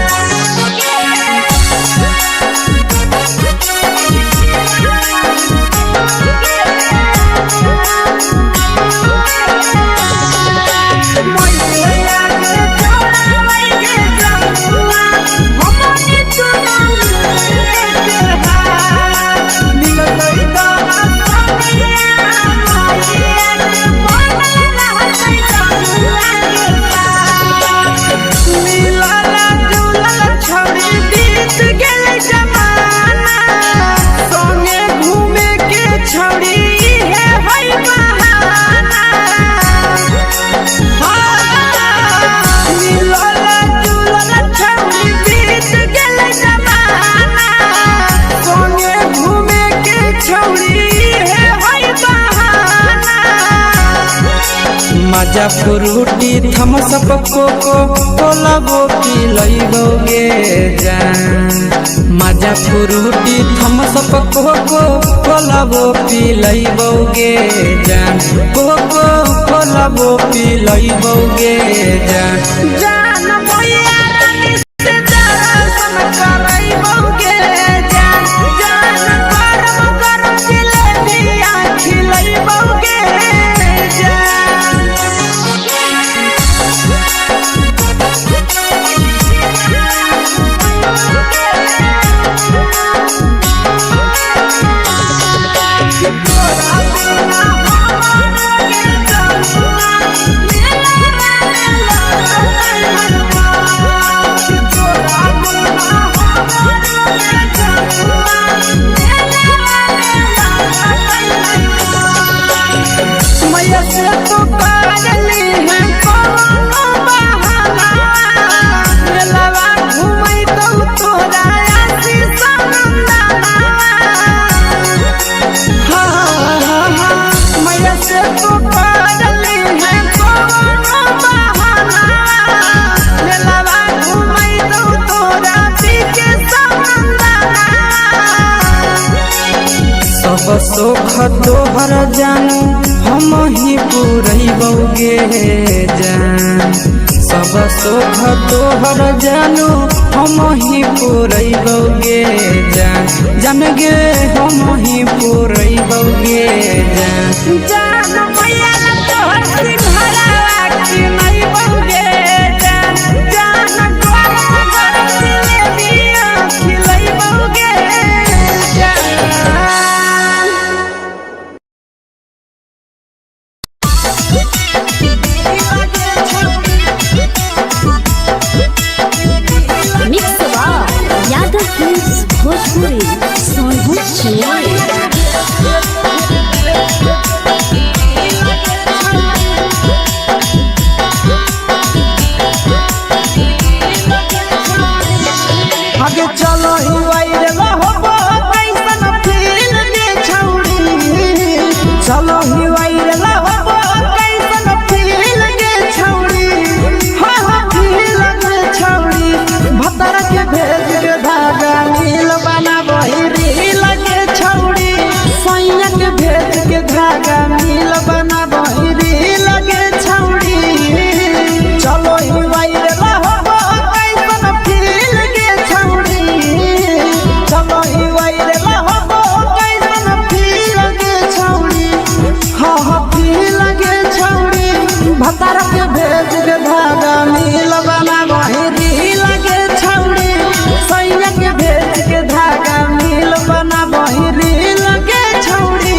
मजा फ्रूटी थम्स अप कोको कोला वो पी लइबो गे जान मजा फ्रूटी थम्स अप कोको कोला वो पी लइबो गे जान कोको कोला वो पी लइबो गे जान जान भैया रानी से दर्शन करइबो गे जान जान गरम गरम जिलेबिया खिलइबो गे जान। सब सुख तोहर जानू हम ही पूरैबौ गे जान सब सुख तोहर जानू हम ही पूरैबौ गे जान जान गे हम ही पूरैबौ गे जान जान भैया तोहर सिंघरावा खिलैबौ गे जान जान गरम गरम जिलेबिया खिलैबौ गे जान। भतर के भेज के धागा मिल बना बहिरी लगे छौड़ी सैया के भेज के धागा मिल बना बहिरी लगे छौड़ी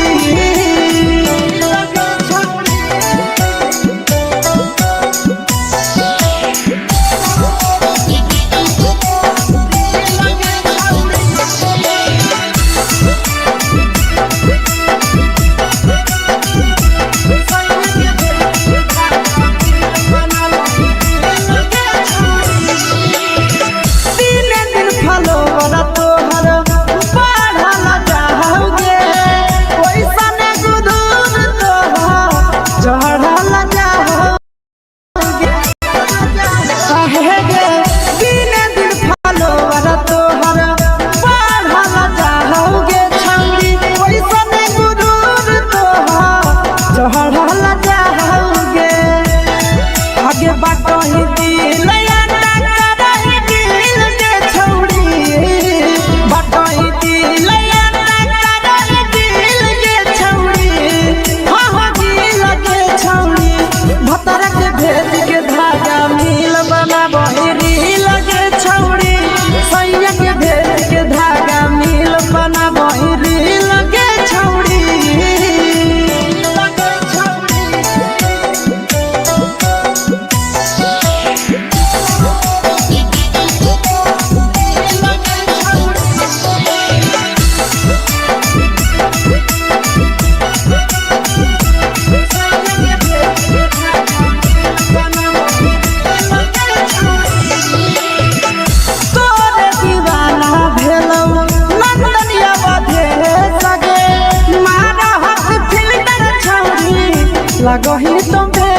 लगही तुम्हे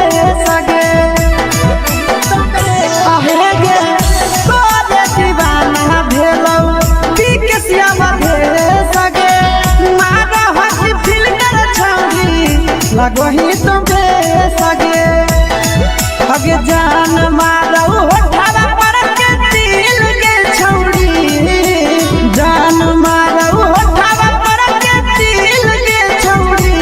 सगे आहे गे तोरे दीवाना भेलौ बिकसिया बधे सगे मारा हसी फिल्टर छौरी लगही तुम्हे सगे अगे जान मारौ होठवा पर के दिल के छौरी जान मारौ होठवा पर के दिल के छौरी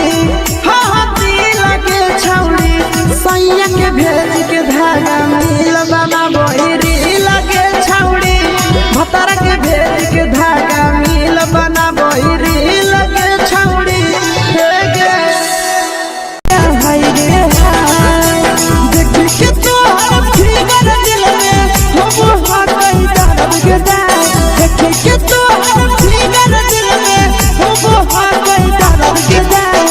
सैया के भेज के धागा मिल बना बहिरी लगे छौड़ी भतर के भेज के धागा मिल बना बहिरी लगे छौड़ी हाय रे हाय देख के तोहर फिगर दिल में हो गई दर्द के दाग देख के तोहर फिगर दिल में हो गई दर्द के दाग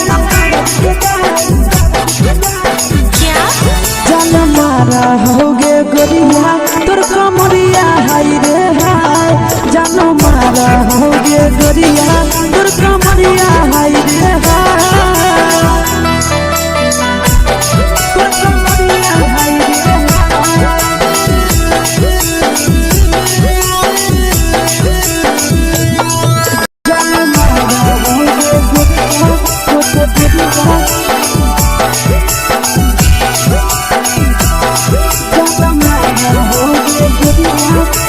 जान मारा होगे गोरिया तोर कमरिया हाय रे हाय जान मारा होगे गोरिया तोर कमरिया हाय रे हाय तोर कमरिया हाय रे जान मारा होगे गोरिया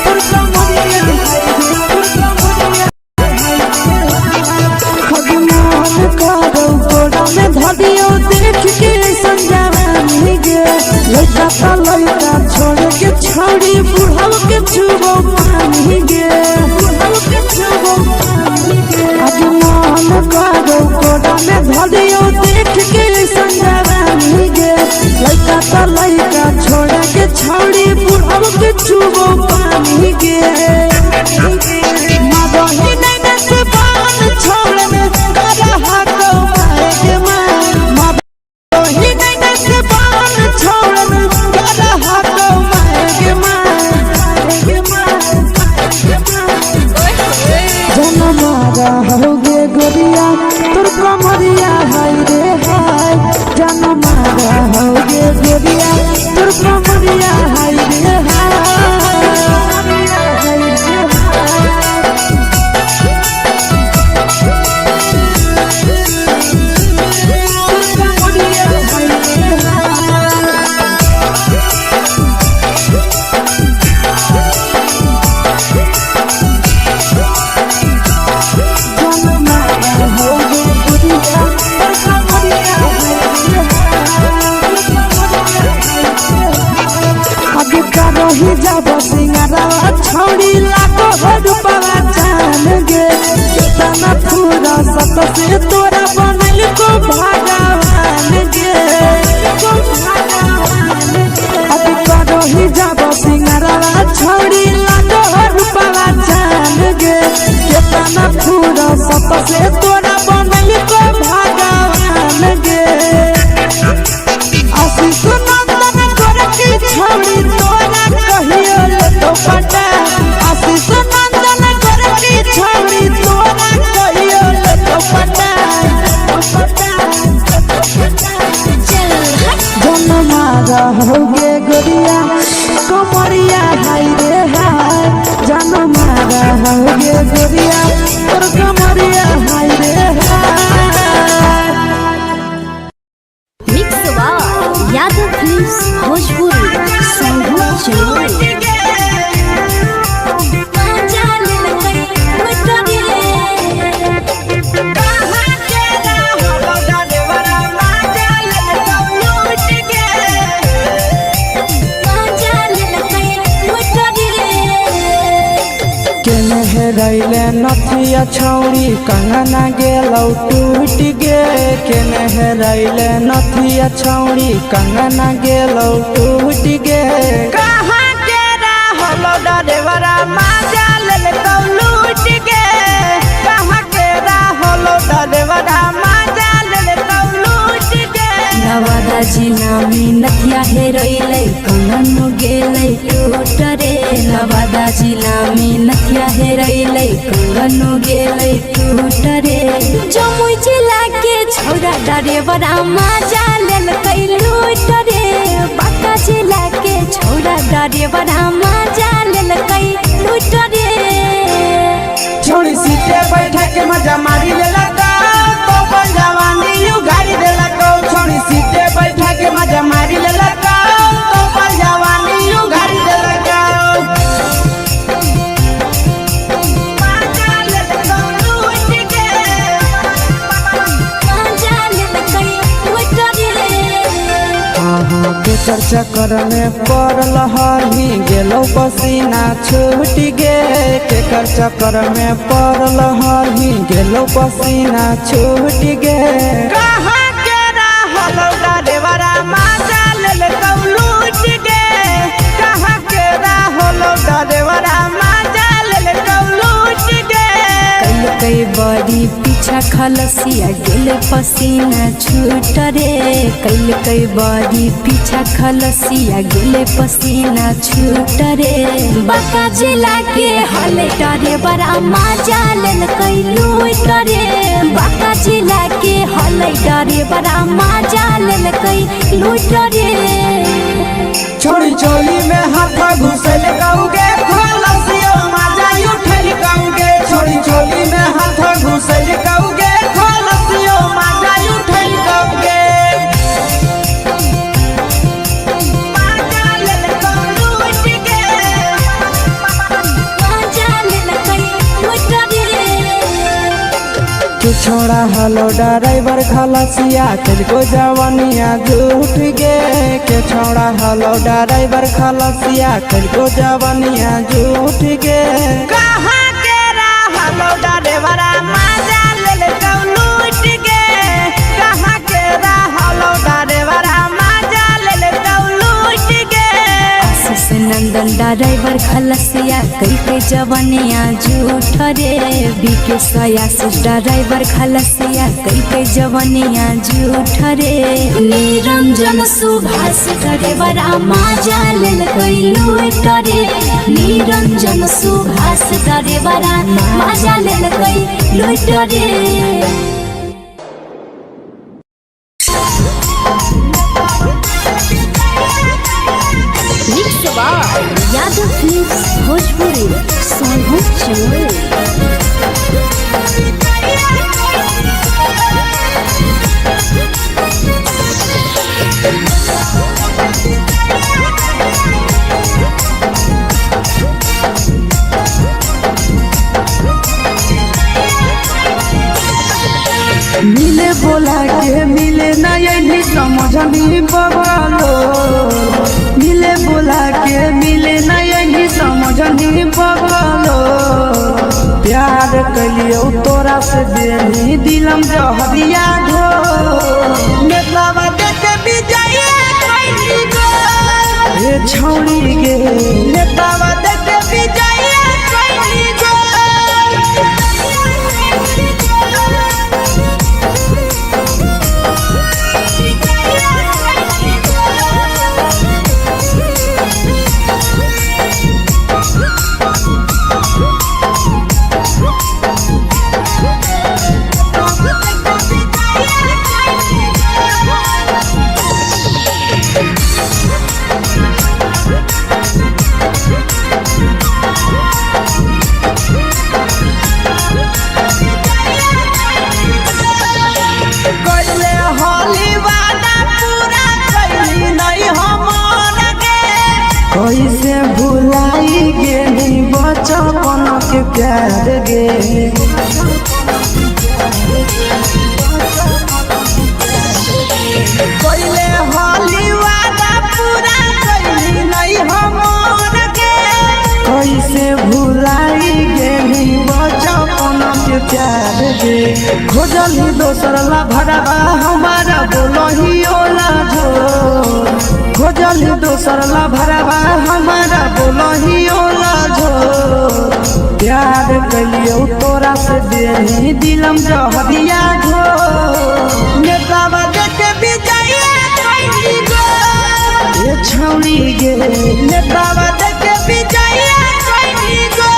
तोर कमरिया लड़का छोड़ के छौड़ी बुढ़ाव के छुबो पानी गे आज मन करो कोड़ा में धरियो देख के संजवानी गे लड़का छोड़ के छौड़ी बुढ़ाव के छुबो पानी गे मगही नहीं से बाल छोड़ में करा हाथों मारे के मां मगही नहीं से बाल छोड़ में करा हाथों मारे के मां जनमारा होगे गोरिया तोर कमरिया हाय रे हाय जनमारा होगे गोरिया तोर कमरिया हाय रे हाय करही जब सिंगारवा छौड़ी लागो रूपवा जान गे कितना पूरा सत से तोरा बनल को भगवान गे अब करही जब सिंगारवा छौड़ी लागो रूपवा जान गे कितना पूरा सत से तोरा बनल को भगवान गे आशीष नंदन गोरखी छौड़ी तोरा कहियो तो पटा आशीष नंदन गोरखी छौड़ी तोरा कहियो तो पटा जन्मा रहोगे गोरिया कमरिया हाय रे हाय जन्मा रहोगे गोरिया तोर कमरिया हाय रे हाय। Mix by Yadav films Bhojpuri संगीत चैनल। रैले नथिया छौड़ी कंगना गेलौ टूट गे केने रैले नथिया छौड़ी कंगना गेलौ टूट गे कहाँ के रहलो डरेवरा माजा लेलकौ लूट गे कहाँ के रहलो डरेवरा माजा लेलकौ लूट गे नवादा जिला में नथिया हेरोइले कंगन गेले टूट रे नवादा जिला में नथिया हेरोइले कंगन गेले टूट रे जमुई जिला के छौरा डरेवरा माजा लेलकै लूट रे बांका जिला के छौरा डरेवरा माजा लेलकै लूट रे छोड़ी सीटे बैठा के मजा मारी लेलकौ तो जवानी यू गाड़ी देलकौ छोड़ी सीटे बैठा के मजा मारी लेलकौ तो जवानी यू गाड़ी देलकौ के चक्कर में पड़ल हरही गेलौ पसीना छूट गे केकर चक्कर में पड़ल हरही गेलौ पसीना छूट गे कहाँ के रहलो डरेवरा माजा लेलकौ लूट गे कहाँ के रहलो डरेवरा माजा लेलकौ लूट गे कई बड़ी पीछा खलसिया गेले पसीना छूट रे कई बड़ी पीछा खलसिया गेले पसीना छूट रे बांका जिला के हले डरे बड़ा माजा लेलकै लूट रे बांका जिला के हले डरे बड़ा माजा लेलकै लूट रे छोड़ी चोली में हाथ घुसल कौगे खलसियो माजा उठल कौगे छोड़ी चोली में हाथ घुसल कौगे खलसियो माजा उठल कौगे माजा लेलकौ लूट गे माजा लेलकै लूट रे तू छोड़ा हलो ड्राइवर खलसिया तुझको जवानिया झूठ गे के छोड़ा हलो ड्राइवर खलसिया तुझको जवानिया झूठ गे कहाँ के रहलो ड्राइवरा माजा लेलकौ लूट गे कहाँ के रहलो ड्राइवरा माजा लेलकौ लूट गे आशीष नंदन ड्राइवर खलसिया कई जवानिया झूठ रे बीके आशीष ड्राइवर खलसिया कई जवानिया झूठ रे निरंजन सुभाष ड्राइवरा माजा लेलकै लूट रे निरंजन सुभाष ड्राइवरा माजा लेलकै लूट रे। Mix by Yadav films Bhojpuri संगीत चैनल। मिले बोला के मिले नहीं समझनी बवालो मिले बोला के तोरा से बेनी दिलम जहरिया घो नेतावा देखे विजय कैली गो ए छौड़ी गे नेतावा देखे विजय कैली गो कैसे भुलाई गेली बचपन के प्यार गे पहले होली वादा पूरा कैली नहीं हमर गे कैसे भुलाई गेली बचपन के प्यार गे खोजली दोसर ला भरवा हमारा बोलही ओला झो खोजली दोसर ला भरवा हमारा बोलही ओला झो प्यार कलियो तोरा से बेनी दिलम जहरिया घो नेतावा देखे विजय कैली गो ए छौड़ी गे नेतावा देखे विजय कैली गो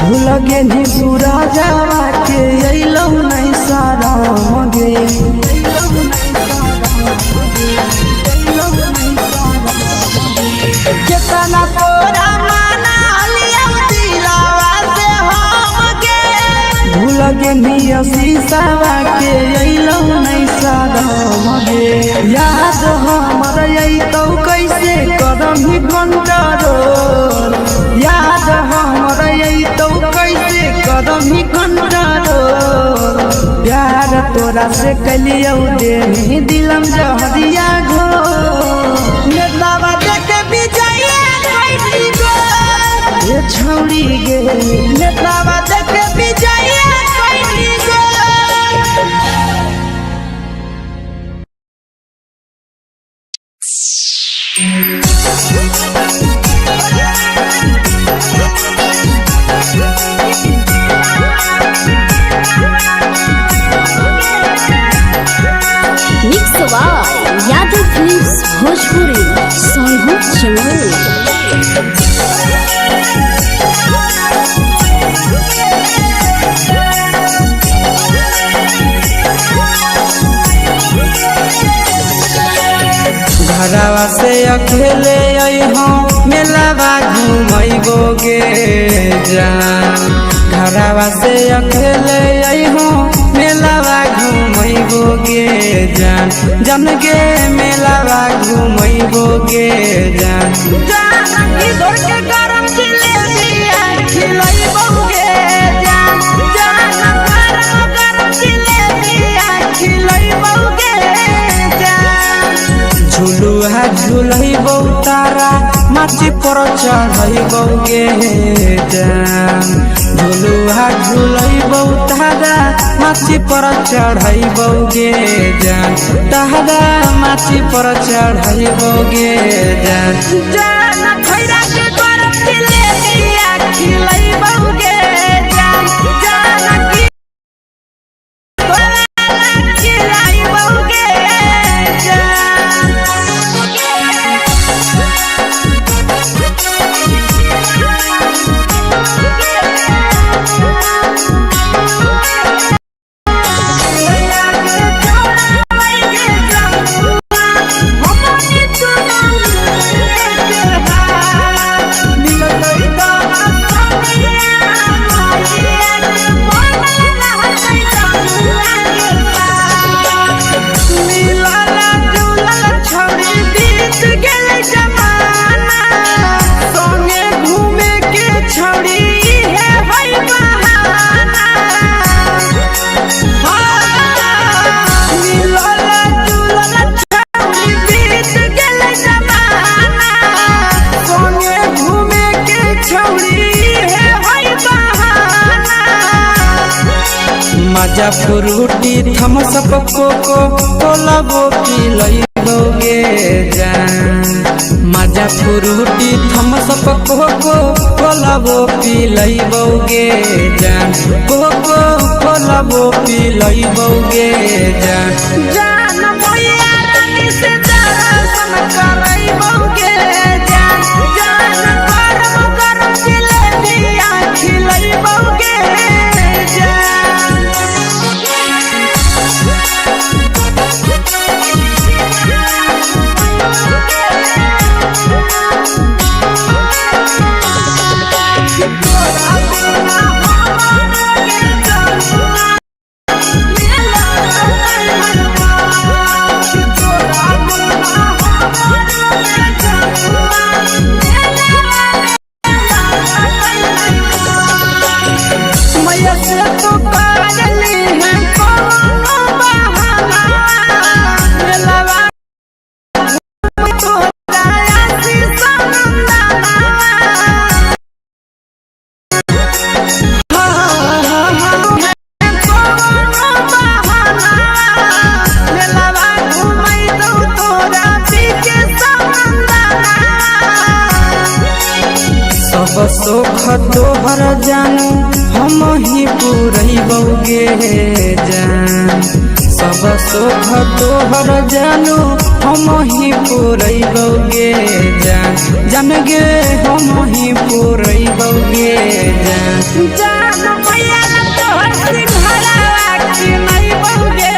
भूलगे नी पूरा जावा के अइलौ नहीं सारा मगे केतना तोरा माना लिया दिलावा से हमगे भूलगे नी शीशावा के अइलौ नहीं सारा मगे याद हमर अइतौ कैसे करम कंट्रोल याद हमर अइतौ कैसे करम कंट्रोल प्यार तोरा से कलियौ देनी दिलम जहरिया घो नेतावा देखे विजय कैली गो ए छौड़ी गे नेतावा देखे विजय कैली गो मिक्स यादव फिल्म्स भोजपुरी सोनू चमोली घरवा से अकेले अइहो मेलावा घूमैबो गे जान घरवा से अकेले अइहो मेलावा घूमैबो गे जान जन गे मेलावा घूमैबो गे जान जान इधर के गरम जिलेबिया खिलैबो गे जान जान गरम जिलेबिया खिलैबो गे जान झुलुहा झुलैबो तारा माची पर चढ़ैबो गे जान झुलुहा झुलैबो तारा माची पर चढ़ैबो गे जान तारा माची पर चढ़ैबो गे जान जान खैरा के गरम जिलेबिया खिलैबो गे जान जान की खिलैबो गे मजा फ्रूटी थम्स अप कोको कोला वो पी लइबोगे जान। मजा फ्रूटी थम्स अप कोको कोला वो पी लइबोगे जान। कोको कोला वो पी लइबोगे जान। जान भैया रानी से दर्शन करइबोगे जान। जान गरम गरम जिलेबिया खिलइबोगे जान। सोख तोहर जानू हम ही पूरइबोगे जान। सब सोख तोहर जानू हम ही पूरइबोगे जान। जान गे हम ही पूरइबोगे जान। जान भैया तोहर सिंघाड़ा खिलइबोगे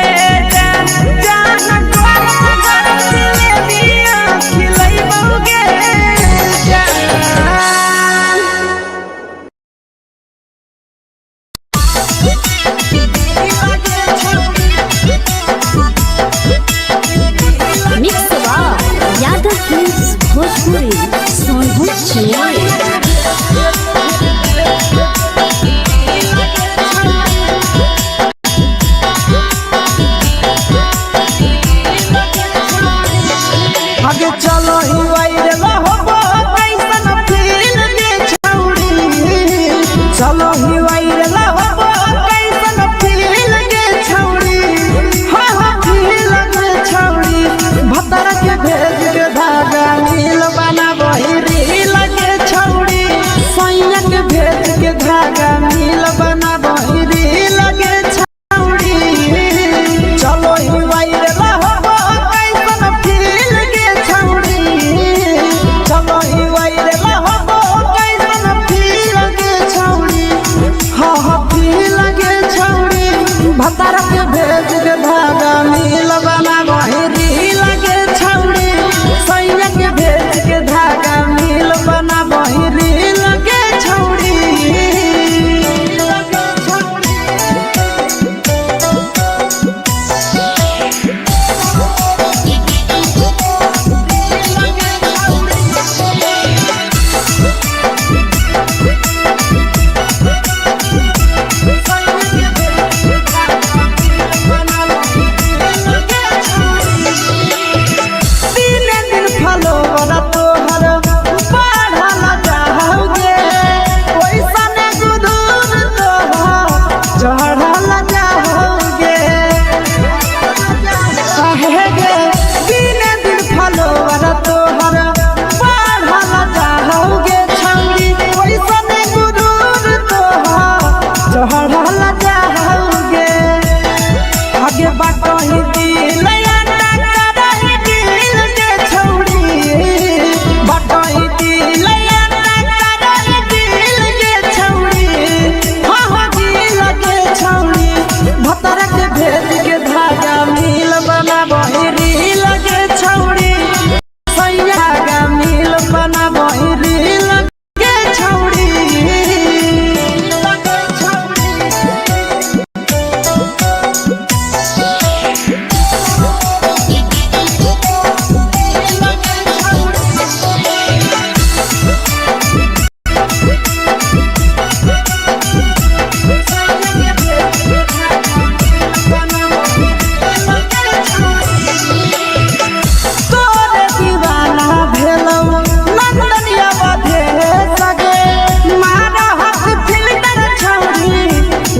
जान। जान गरम गरम जिलेबिया खिलइबोगे जान। Mix by Yadav films Bhojpuri Sonu Chamoli. आगे चलो ही वायरल होबो कैसन फील के छौड़ी। चलो ही वायरल होबो कैसन फील के छौड़ी। हाँ हाँ फील के छौड़ी। भतर के भेज के धागा नील बना वही रील के छौड़ी। सैया के भेज के धागा नील बना वही रील के छौड़ी। चलो ही वायरल होबो कैसन फील के छौड़ी। चलो ही वायरल होबो कैसन फील के छौड़ी। हाँ हाँ फील के छौड़ी। भतर के भेज के धागा नील बना वही रील के छौड़ी। सैया के भेज के धागा नील बना वही रील के छौड़ी।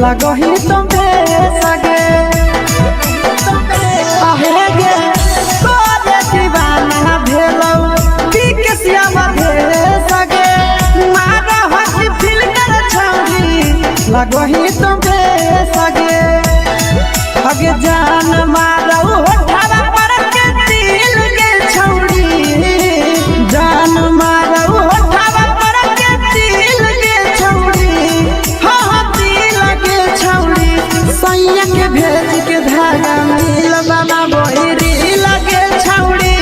लगही तुम्हें सगे आहे गे तोरे दीवाना भेलौ के सियावा दे सगे मारा हसी फिल कर छौरी लगही तो बे सगे अगे जान मारौ होठवा पर के दिल के छौरी जान मारौ होठवा पर के दिल के छौरी हाँ दिल के छौरी सैया के भेज के धागा मिल बाबा बोहिरी लगे छौरी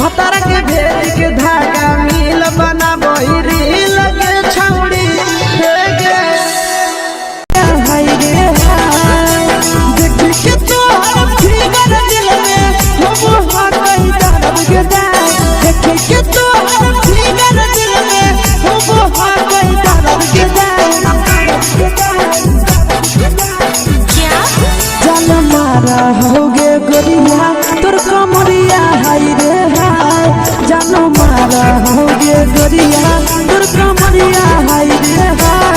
भतर के भेज के धागा मिल बना बोहिरी लगे छौरी हे गे हाय रे हाय देख के तो हर फिगर दिल में हम हो गई दर्द के दाग देख के तो हर फिगर दिल में हम हो गई दर्द के दाग जान मारा होगे गोरिया तोर कमरिया हाय रे हाय जान मारा होगे गोरिया तोर कमरिया हाय रे हाय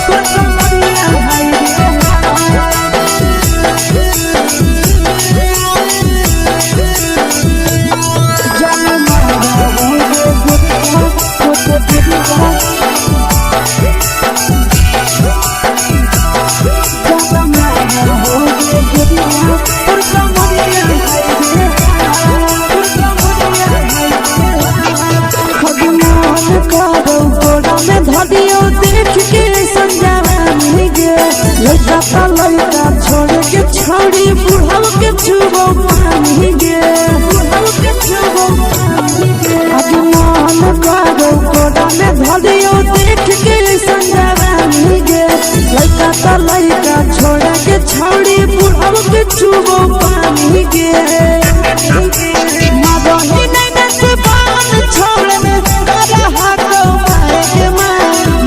तोर कमरिया हाय रे जान मारा होगे गोरिया तोर कमरिया धदियो देख के समझावानी गे लइका का लइका छोड़ के छोड़ी बुढ़ाव के छुबो पानी गे बुढ़ाव के छुबो पानी गे आज मन करो कोड़ा में धदियो देख के समझावानी गे लइका का लइका छोड़ के छोड़ी बुढ़ाव के छुबो पानी गे मदही नहीं से बान छोड़ में करा हाथो मारे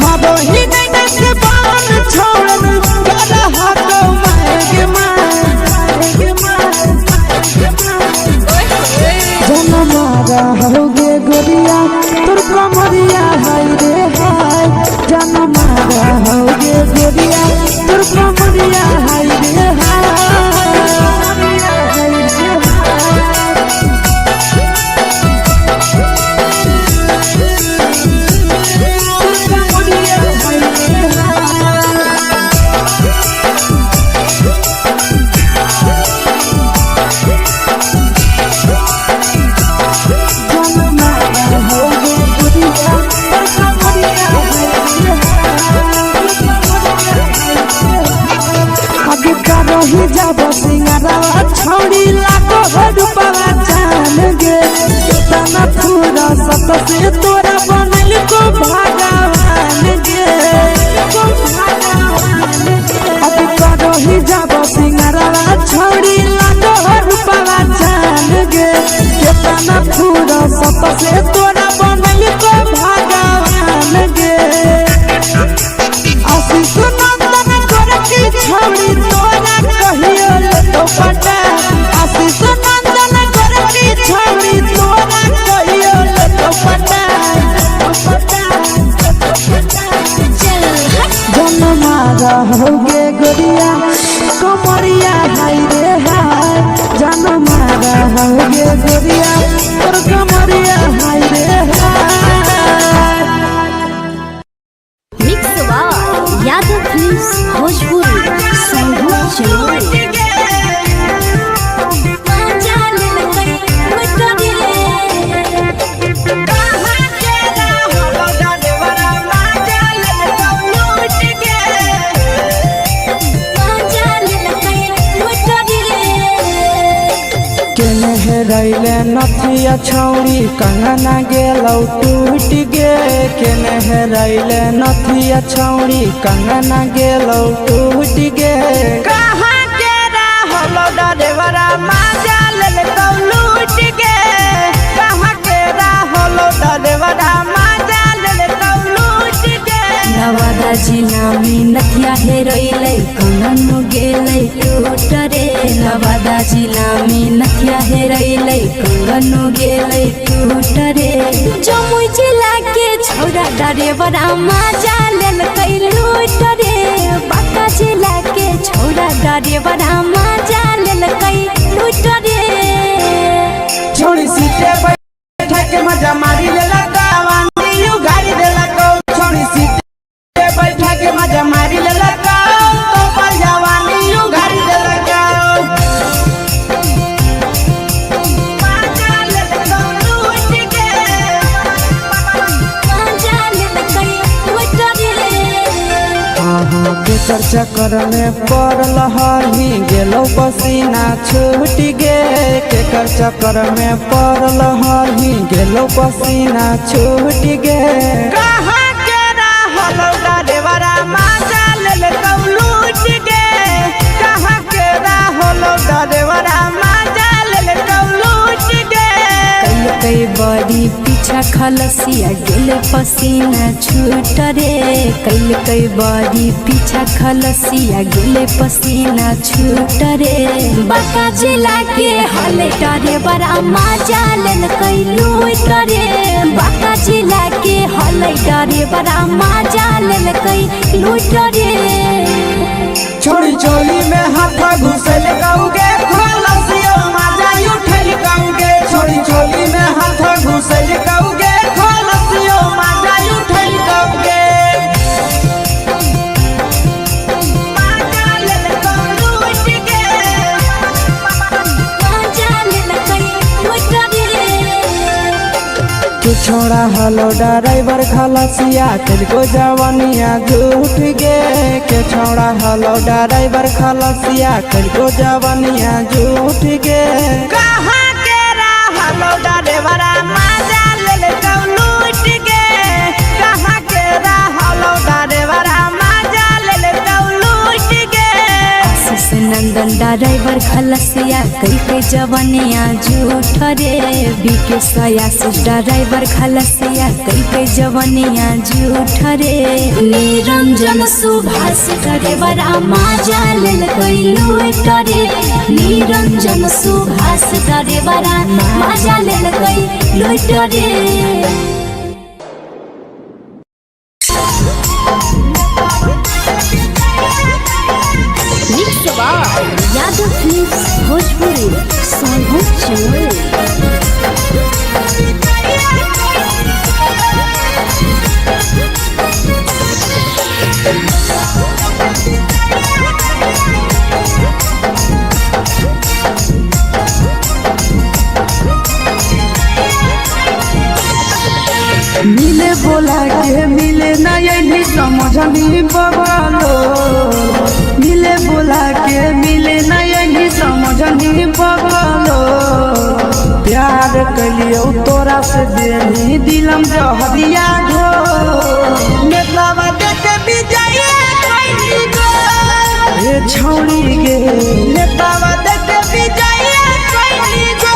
मदही नहीं से बान छोड़ में करा हाथो मारे जन मारा होगे गोरिया तोर कमरिया हाय रे हाय जन मारा होगे गोरिया तोर कमरिया हाय रे हाय रही जब सिंगारा छोड़ी लाखों रुपया जान गे तना पूरा सत से तोरा बनल को भगवान गे अब रही जब सिंगारा छोड़ी लाखों रुपया जान गे तना पूरा सत से तोरा बनल को भगवान गे आशीष नंदन गोरखी छोड़ी तोरा कहियो तो पटा आशीष नंदन गोरखी छोड़ी तोरा कहियो तो पटा जन मारा होगे गोरिया कमरिया हाय रे हाय जन मारा होगे गोरिया और कमरिया हाय रे हाय मिक्स यादव फिल्म्स भोजपुरी संगीत चैनल रैले नथिया छौरी कंगना गेलौ टूट गे केने रैले नथिया छौरी कंगना गेलौ टूट गे कहाँ के रहलो डरेवरा माजा लेलौ लूट गे कहाँ के रहलो डरेवरा माजा लेलौ लूट गे नवादा जिला में नथिया हेरोइले कंगन गेले टूट रे नवादा जिला में नथिया हेरोइले कंगन गेले टूट रे जमुई जिला के छौरा डरेवरा माजा लेल लूट रे बाका जिला के छोड़ा डरे बड़ा मजा लेलकै लूट रे छोड़ी सीटे बैठा के मजा मारी लेला कावानी यू गाड़ी देला को छोड़ी सीटे बैठा के मजा मारी लेला का तो पर जवानी यू गाड़ी देला का केकर चक्कर में पड़ल हरही गेलो पसीना छूट गे केकर चक्कर में पड़ल हरही गेलो पसीना छूट गे कहाँ के रहलो डरेवरा माजा ले लूट गे कहाँ के रहलो डरेवरा माजा ले लूट गे कई बड़ी पीछा खलसिया गेले पसीना छूट रे कई बड़ी पीछा खलसिया गेले पसीना छूट रे बाका जिला के हले डरे बड़ा मजा लेलकै लूट रे बाका जिला के हले डरे बड़ा मजा लेलकै लूट रे छोड़ी चोली में हाथ घुसल गाऊगे खलसिया मजा उठल गाऊगे छोड़ी चोली में हाथ घुसल गाऊगे खलसिया मजा उठल गाऊगे छोड़ा हलो ड्राइवर खलसिया तेलको जवानिया झूठ गे के छोड़ा हलो ड्राइवर खलसिया तेलको जवानिया झूठ गे कहाँ के हलो ड्राइवर मजा ले लूट गे कहाँ के हलो ड्राइवर मजा ले लूट गे नंदन ड्राइवर खलसिया कई जवनिया झूठ रे बीके सयासी ड्राइवर खलसिया कई जवनिया झूठ रे निरंजन सुभाष ड्राइवर मजा लेलकै लूट रे निरंजन सुभाष ड्राइवर मजा लेलकै लूट रे यादव फिल्म्स भोजपुरी सोनभद्र मिले बोला के मिले ना यही समझनी बवालो मिले बोला के मिले ना यही समझनी बवालो प्यार कलियो तोरा से देनी दिलम जहरिया घो नेतावा देखे विजय कैली गो ए छौड़ी गे नेतावा देखे विजय कैली गो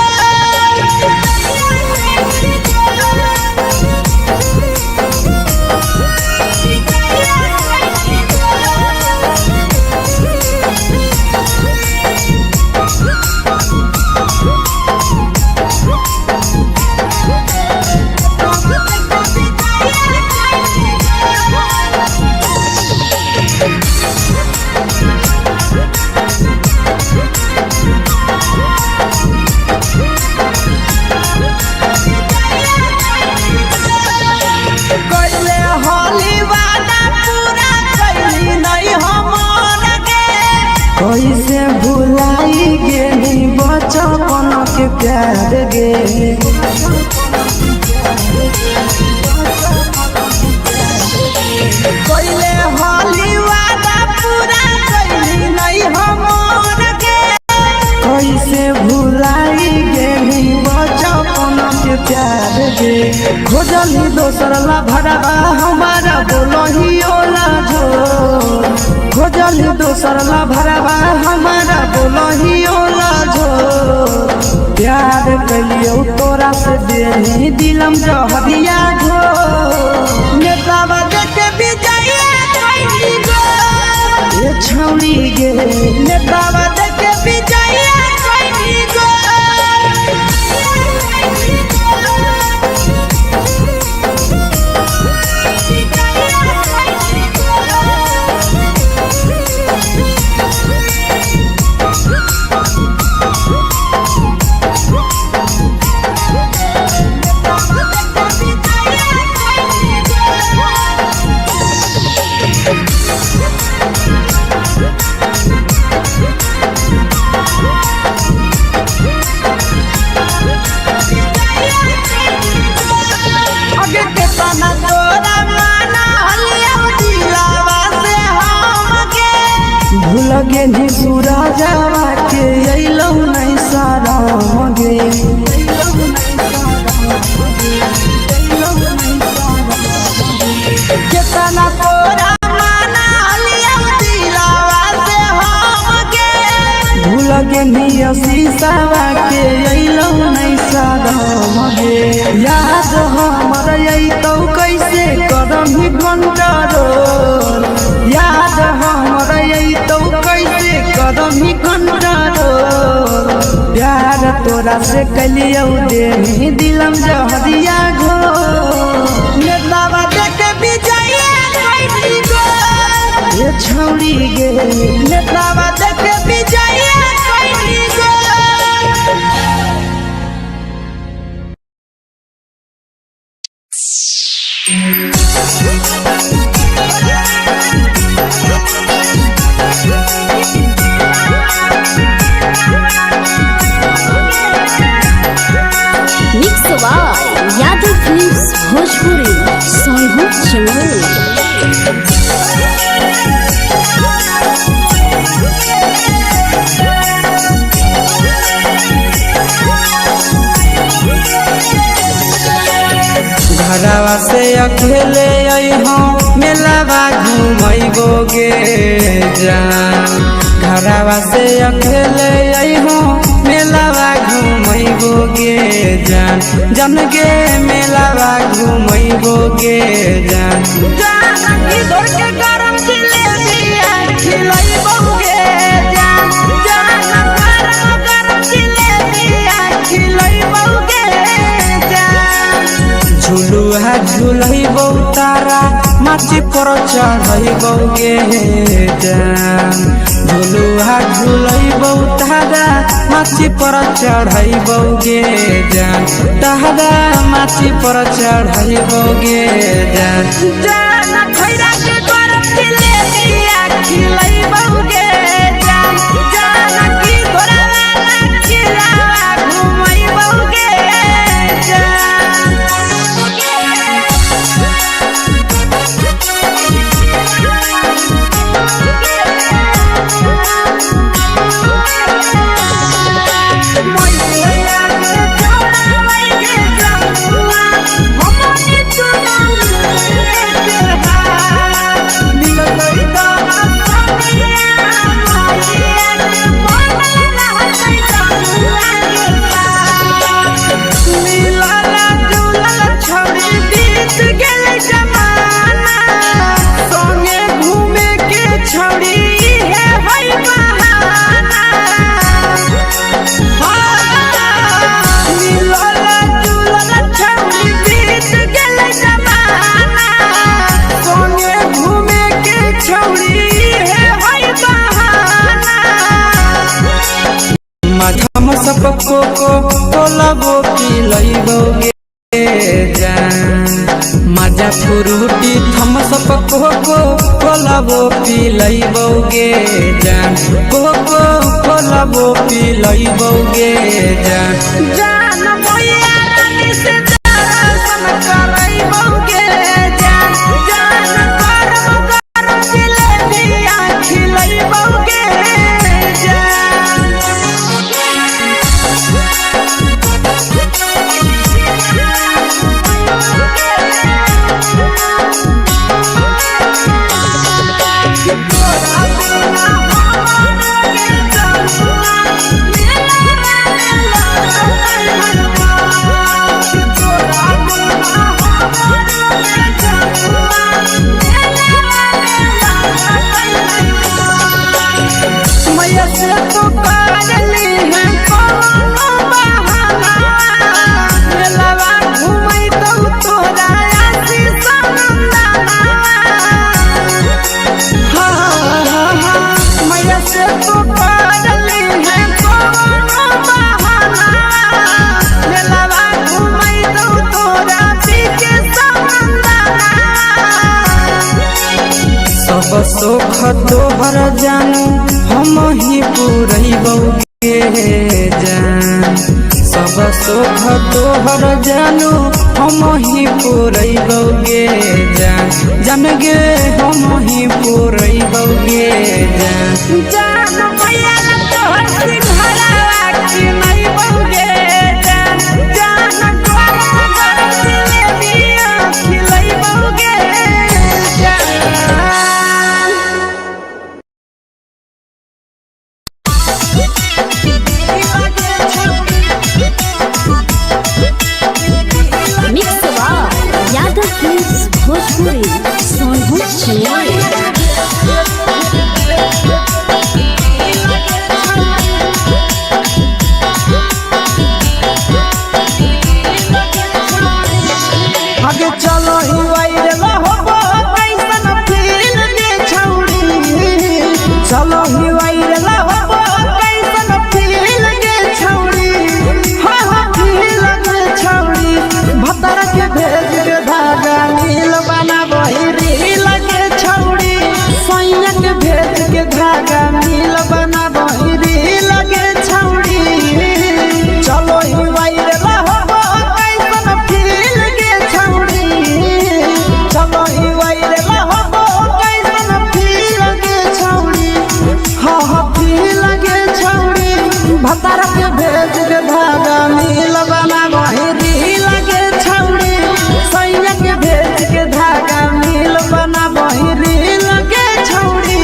कैसे भुलाई गेली बचपन के प्यार गे कैले होली वादा पूरा कैली नहीं हमर गे कैसे भुलाई गेली बचपन के प्यार गे खोजली दोसर ला भरवा हमारा बोलही ओला झो खोजली दोसर ला भरवा हमारा बोलही ओला झो प्यार कलियो तोरा से देनी दिलम जहरिया घो नेतावा देखे विजय कैली गो ए छौड़ी गे नेतावा देखे विजय कैली गो राजावा के अइलौ नहीं साराम गे केतना तोरा माना लिया दिलावा से हम गे भूल गे निया शीशावा के अइलौ नहीं साराम गे याद हमर अइतौ कैसे करम कंट्रोल याद हमर अइतौ कैसे करम कंट्रोल प्यार तोरा से कलियौ दे दिलम जहरिया घो नेतावा देख विजय कैली गो ये छौड़ी गे नेतावा देख विजय कैली गो Mix by Yadav Films Bhojpuri Sonhu Channel घरवा से अकेले अइहो मेलावा घूमैबो गे जान घरवा से अकेले अइहो मेलावा घूमैबो गे जान जन गे मेलावा घूमैबो गे जान जान की दौड़ के गरम जिलेबिया खिलैबो गे जान जान गरम जिलेबिया खिलैबो गे जान झुलुहा झुलैबौ तारा माची पर चढ़ैबौ गे जान झुलुहा झुलैबौ तारा माची पर चढ़ैबौ गे जान तारा माची पर चढ़ैबौ गे जान जान खैरा के गरम जिलेबिया खिलैबौ गे जान जान की घोड़ावाला खिलावा घुमैबौ गे जान सबको कोलाबो पिलैबौ गे जान मजा फ्रूटी थम सबको कोलाबो पिलैबौ गे जान कोलाबो पिलैबौ गे जान जान भैया रानी से दर्शन करैबौ गे जान जान गरम गरम जिलेबिया खिलैबौ गे जान सब सुख तोहर जानू हम ही पुरैबौ गे जान सब सुख तोहर जानू हम ही पुरैबौ गे जान जान गे हम ही पुरैबौ गे जान जान भैया तोहर सिंघाड़ा की नहीं बहुगे जान जान तोहर जिलेबिया खिलाई बहुगे mix by Yadav films Bhojpuri Sonu Chamoli. आगे चलो ही वायरल होबो कैसन फील दे छौड़ी चलो ही वायरल होबो कैसन फील दे छौड़ी हाँ फील दे छौड़ी भतर के भेज के धागा नील बना बहिरी लगे छौड़ी सैया के भेज के धागा नील बना बहिरी लगे छौड़ी चलो ही वायरल होबो कैसन फील दे छौड़ी चलो ही वायरल होबो कैसन फील दे छौड़ी हाँ फील दे छौड़ी भतर के भेज के धागा नील बना बहिरी लगे छौड़ी सैया के भेज के धागा नील बना बहिरी लगे छौड़ी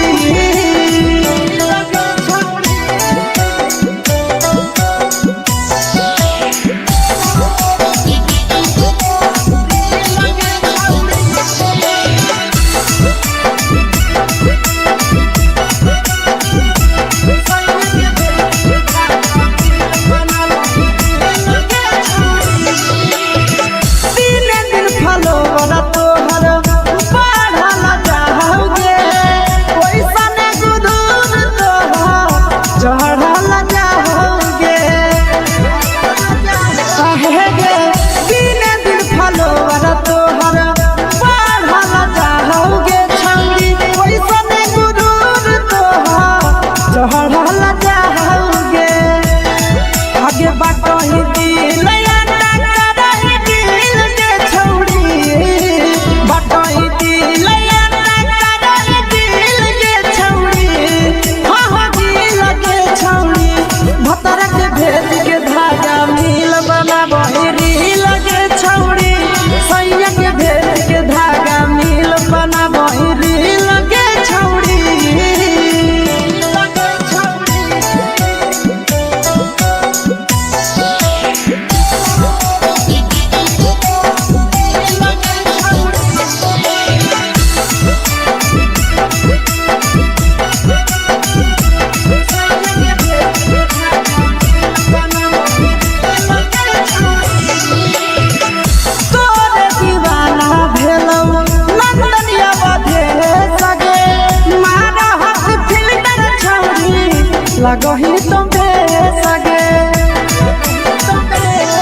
लगही तुम्हे सगे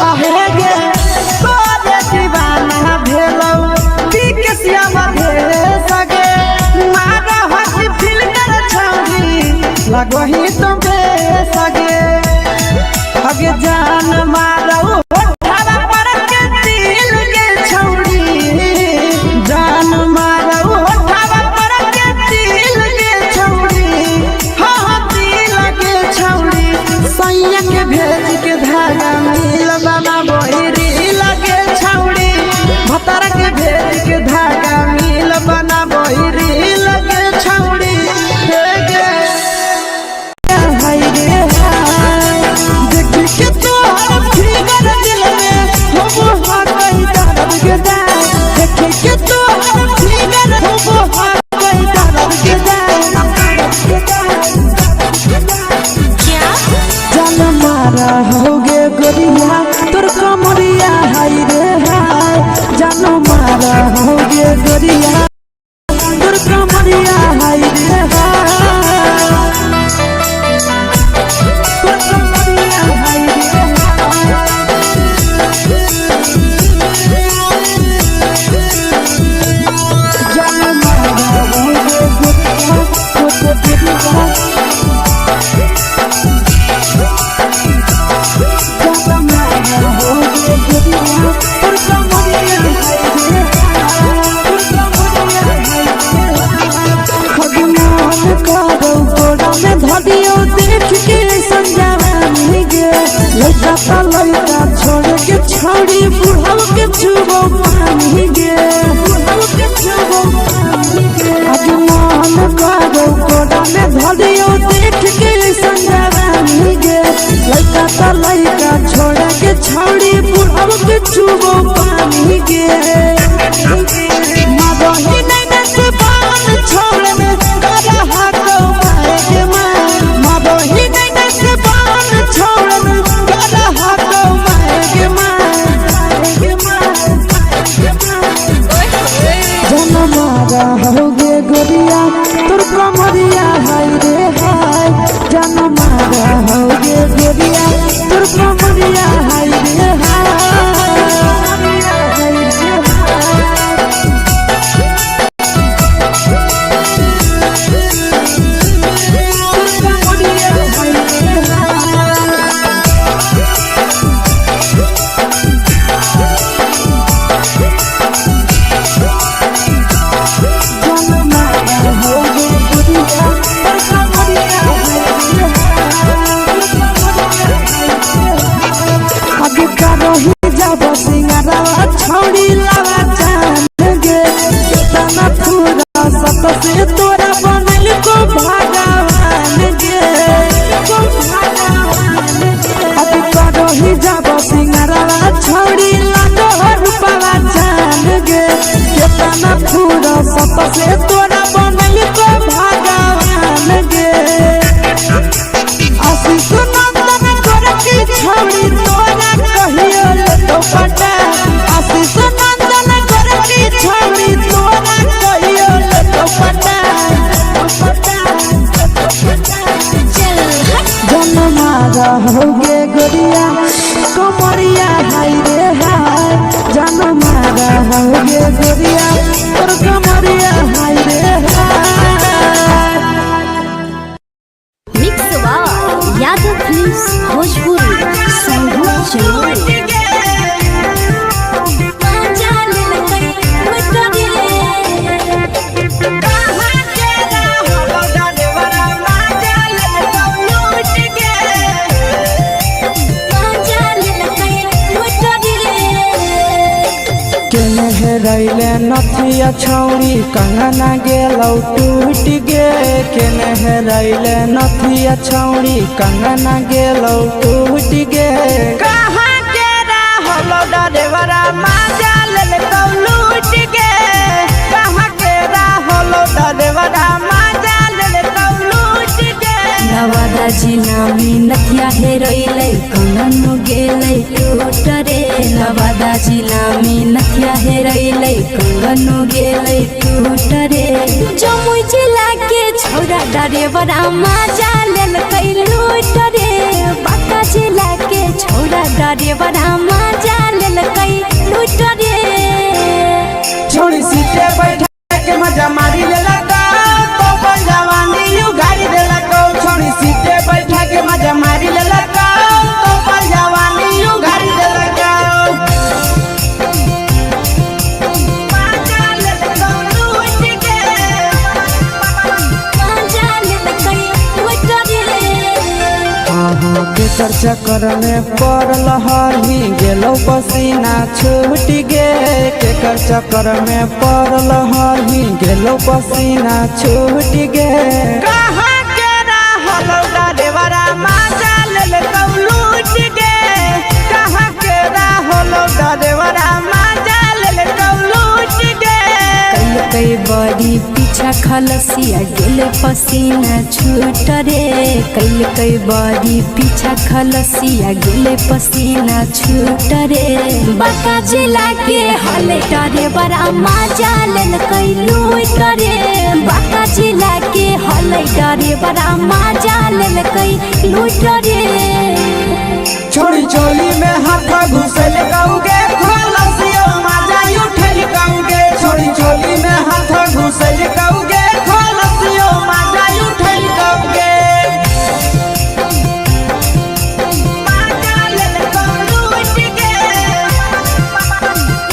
आहे गे तोरे दीवाना भेलौ बिकसिया मधे सगे मारा हसी फिल्टर छौरी लगही तुम्हे सगे अगे जान मारौ होठवा पर के दिल के छौरी जान मारौ होठवा पर के दिल के छौरी हाँ दिल के छौरी सैया के भेज के धागा मिल बना बहिरी लगे छौरी भतर के भेज के धागा मिल बना बहिरी लगे छौरी हे गे हाय रे हाय देख के तोहर फिगर दिल में हो हाथ कहीं दर्द के दे देख के तोहर फिगर हो हाथ कहीं दर्द के दे जान मारा होगे गोरिया तोर कमरिया हाय रे हाय जान मारा होगे गोरिया तोर कमरिया हाय रे हाय तोर कमरिया हाय रे जान मारा होगे गोरिया तोर कमरिया लड़का ता लड़का छोड़ के छौड़ी बुढ़ाव के छुबो पानी गे आज मन करो कोड़ा में धलियो देख के संजवानी गे लड़का ता लड़का छोड़ के छौड़ी बुढ़ाव के छुबो पानी गे मदही नहीं से बान छोड़ में करा हाथों मारे के मां मदही नहीं से बान छोड़ में करा हाथों मारे के मां जनमारा होगे गोरिया तोर कमरिया हाय रे हाय जनमारा होगे गोरिया तोर कमरिया हाय रे हाय छौड़ी लावा जान गे तना पूरा सत से तोरा बनल को भगवान गे अब करो ही जब सिंगारा छौड़ी लाडो रूपवा जान गे तना पूरा सत से तोरा बनल को भगवान गे आशीष नंदन कर की छौड़ी तोरा कहियो तो पटा आशीष नंदन कर की छौड़ी तोरा कहियो तो पटा जनमारा होगे गोरिया कमरिया हाय रे हाय जनमारा होगे गोरिया तोर कमरिया हाय रे हाय mix by Yadav films Bhojpuri संगीत चैनल। रैले नथिया छौड़ी कंगना गेलौ टूट गे केने रैले नथिया छौड़ी कंगना गेलौ टूट गे कहाँ के रहलो डरेवरा माजा लेलकौ लूट गे कहाँ के रहलो डरेवरा माजा लेलकौ लूट गे नवादा जिला में नथिया हेरोइले कंगन गेलै टूट रे नवादा जिला में नथिया हेरोइले कंगन गेलै टूट रे जमुई जिला के छौरा डरेवरा माजा लेलकै लूट रे बांका जिला के छौरा डरेवरा माजा लेलकै लूट रे छोड़ी सीटे बैठा के मजा मारी लेलका तो जवानी यू गाड़ी देलका छोड़ी सीटे बैठा के मजा मारी लेलका तो जवानी यू गाड़ी देलका केकर चक्कर में पड़ल हरही गेलौ पसीना छूट गे केकर चक्कर में पड़ल हरही गेलौ पसीना छूट गे कहाँ के रहलो डरेवरा माजा लेलकौ लूट गे कहाँ के रहलो डरेवरा माजा लेलकौ लूट गे कई बड़ी पीछा खलसिया गेल पसीना छूट रे कई बड़ी पीछा खलसिया गेल पसीना छूट रे बांका जिला के हले डरे बड़ा माजा लेलकै लूट रे बांका जिला के हले डरे बड़ा माजा लेलकै लूट रे छोड़ी चोली में हाथ घुसल गौगे खलसियो माजा उठल गौगे छोड़ी चोली में हाथ घुसल गौगे खलसियो माजा उठल गौगे माजा लेलकौ लूट गे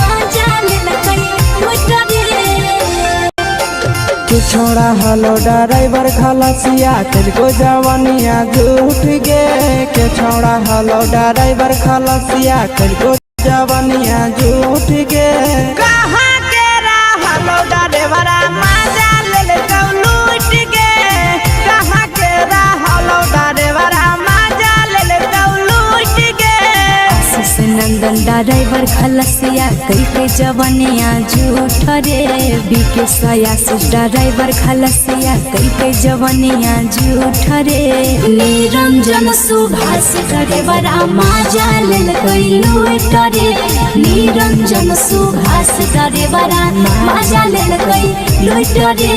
माजा लेलकै लूट रे छोड़ा हलो ड्राइवर खलसिया तेलको जवानिया झूठ गे के छोड़ा हलो ड्राइवर खलसिया तेलको जवानिया झूठ गे कहाँ के हलो ड्राइवर मजा ले लूट गे कहाँ के हलो ड्राइवर मजा ले लूट गे आशीष नंदन ड्राइवर खलसिया कई के जवानिया झूठ रे बीके आशीष ड्राइवर खलसिया कई के जवानिया झूठ रे निरंजन सुभाष ड्राइवर मजा ले लूट रे निरंजन सुभाष ड्राइवर मजा ले लूट रे।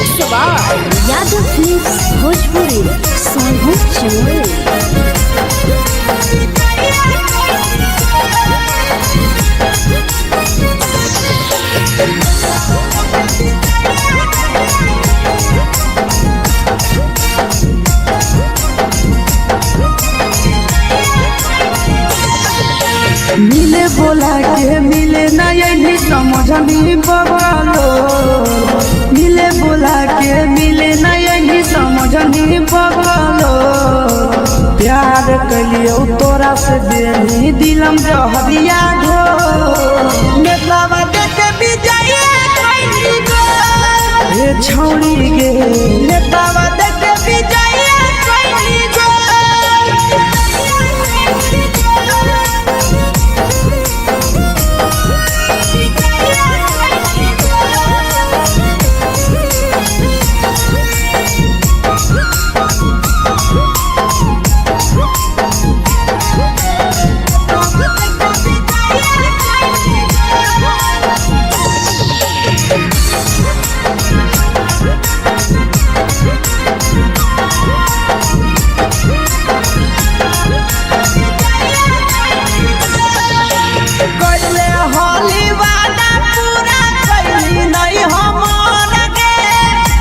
यादव फिल्म्स भोजपुरी सोनू चौल। मिले बोला के मिले ना यही समझनी बगलो मिले बोला के मिले ना यही समझनी बगलो प्यार कलियो तोरा से देनी दिलम जहरिया घो नेतावा देख विजय कैली गो ए छौड़ी गे नेतावा देख विजय कैली गो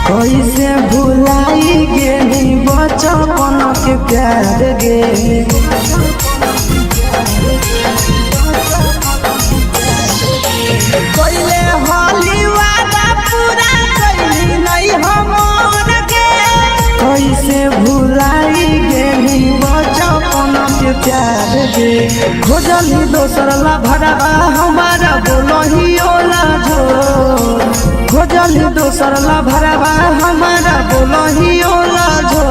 कैसे भुलाई गेली बचपन के प्यार गे कैले होली वादा पूरा कैली नहीं हमर गे कैसे भुलाई गेली बचपन के प्यार गे खोजली दोसर ला भरवा हमारा बोलही ओला झो खोजली दोसर ला भरवा हमारा बोलही ओला झो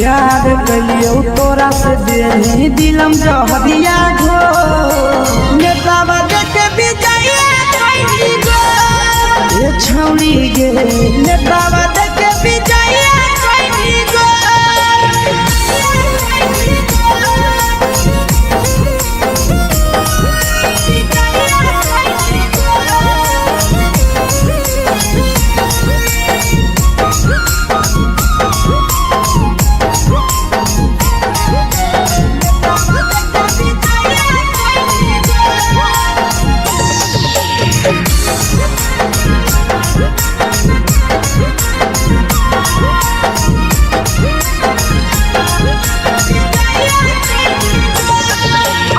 प्यार कलियो तोरा से देनी दिलम जहरिया घो नेतावा देख विजय कैली गो ए छौड़ी गे नेतावा देख विजय कैली गो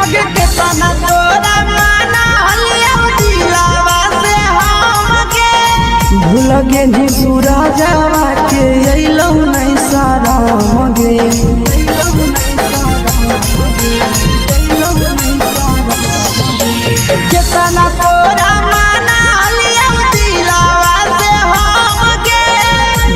आगे के तना तोरा माना हलिया दिलावा से हमके भूल गे नी सूरजवा के अइलौ नहीं सारा मगे केतना तोरा माना हलिया दिलावा से हमके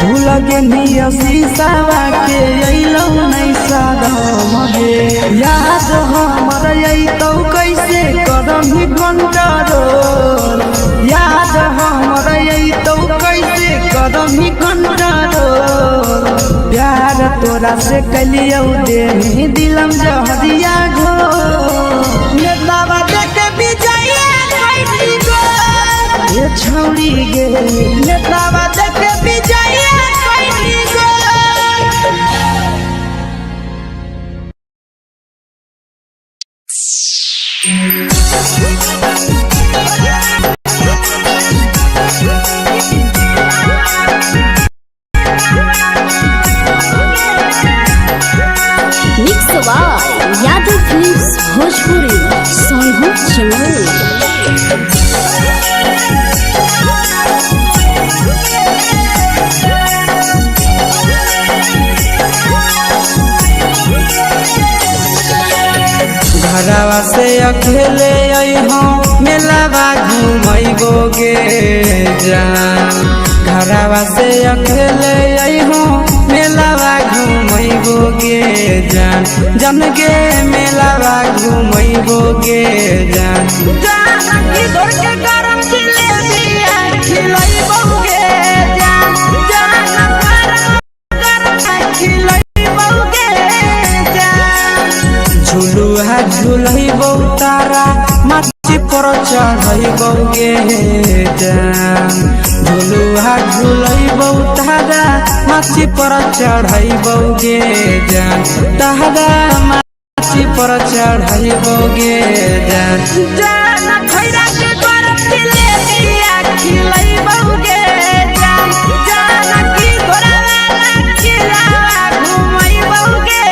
भूल गे नी शीशावा के अइलौ नहीं सारा मगे याद हमर अइतौ कैसे करमी कंट्रोल याद हमर अइतौ कैसे करमी कंट्रोल प्यार तोरा से कलियो देनी दिलम जहरिया घो नेतावा देख विजय कैली गो ए छौड़ी गे नेतावा देख विजय कैली गो mix mix by Yadav films Bhojpuri Sonu Chamoli. घरवा से अकेले अइहो मेलावा घूमैबोगे जान। घरवा से अकेले अइहो मेलावा घूमैबोगे जान। जन गे मेलावा घूमैबोगे जान। जान की दौड़ के गरम जिलेबिया खिलैबोगे जान। जान गरम खिलैबोगे जान। झुलुहा झुलैबो तारा माची पर चढ़ैबोगे जान। झुलुहा झुलैबो तारा माची पर चढ़ैबोगे जान। तारा माची पर चढ़ैबोगे जान। जान खैरा के गरम जिलेबिया खिलैबोगे जान। जान की घोड़ा खिलावा घुमैबोगे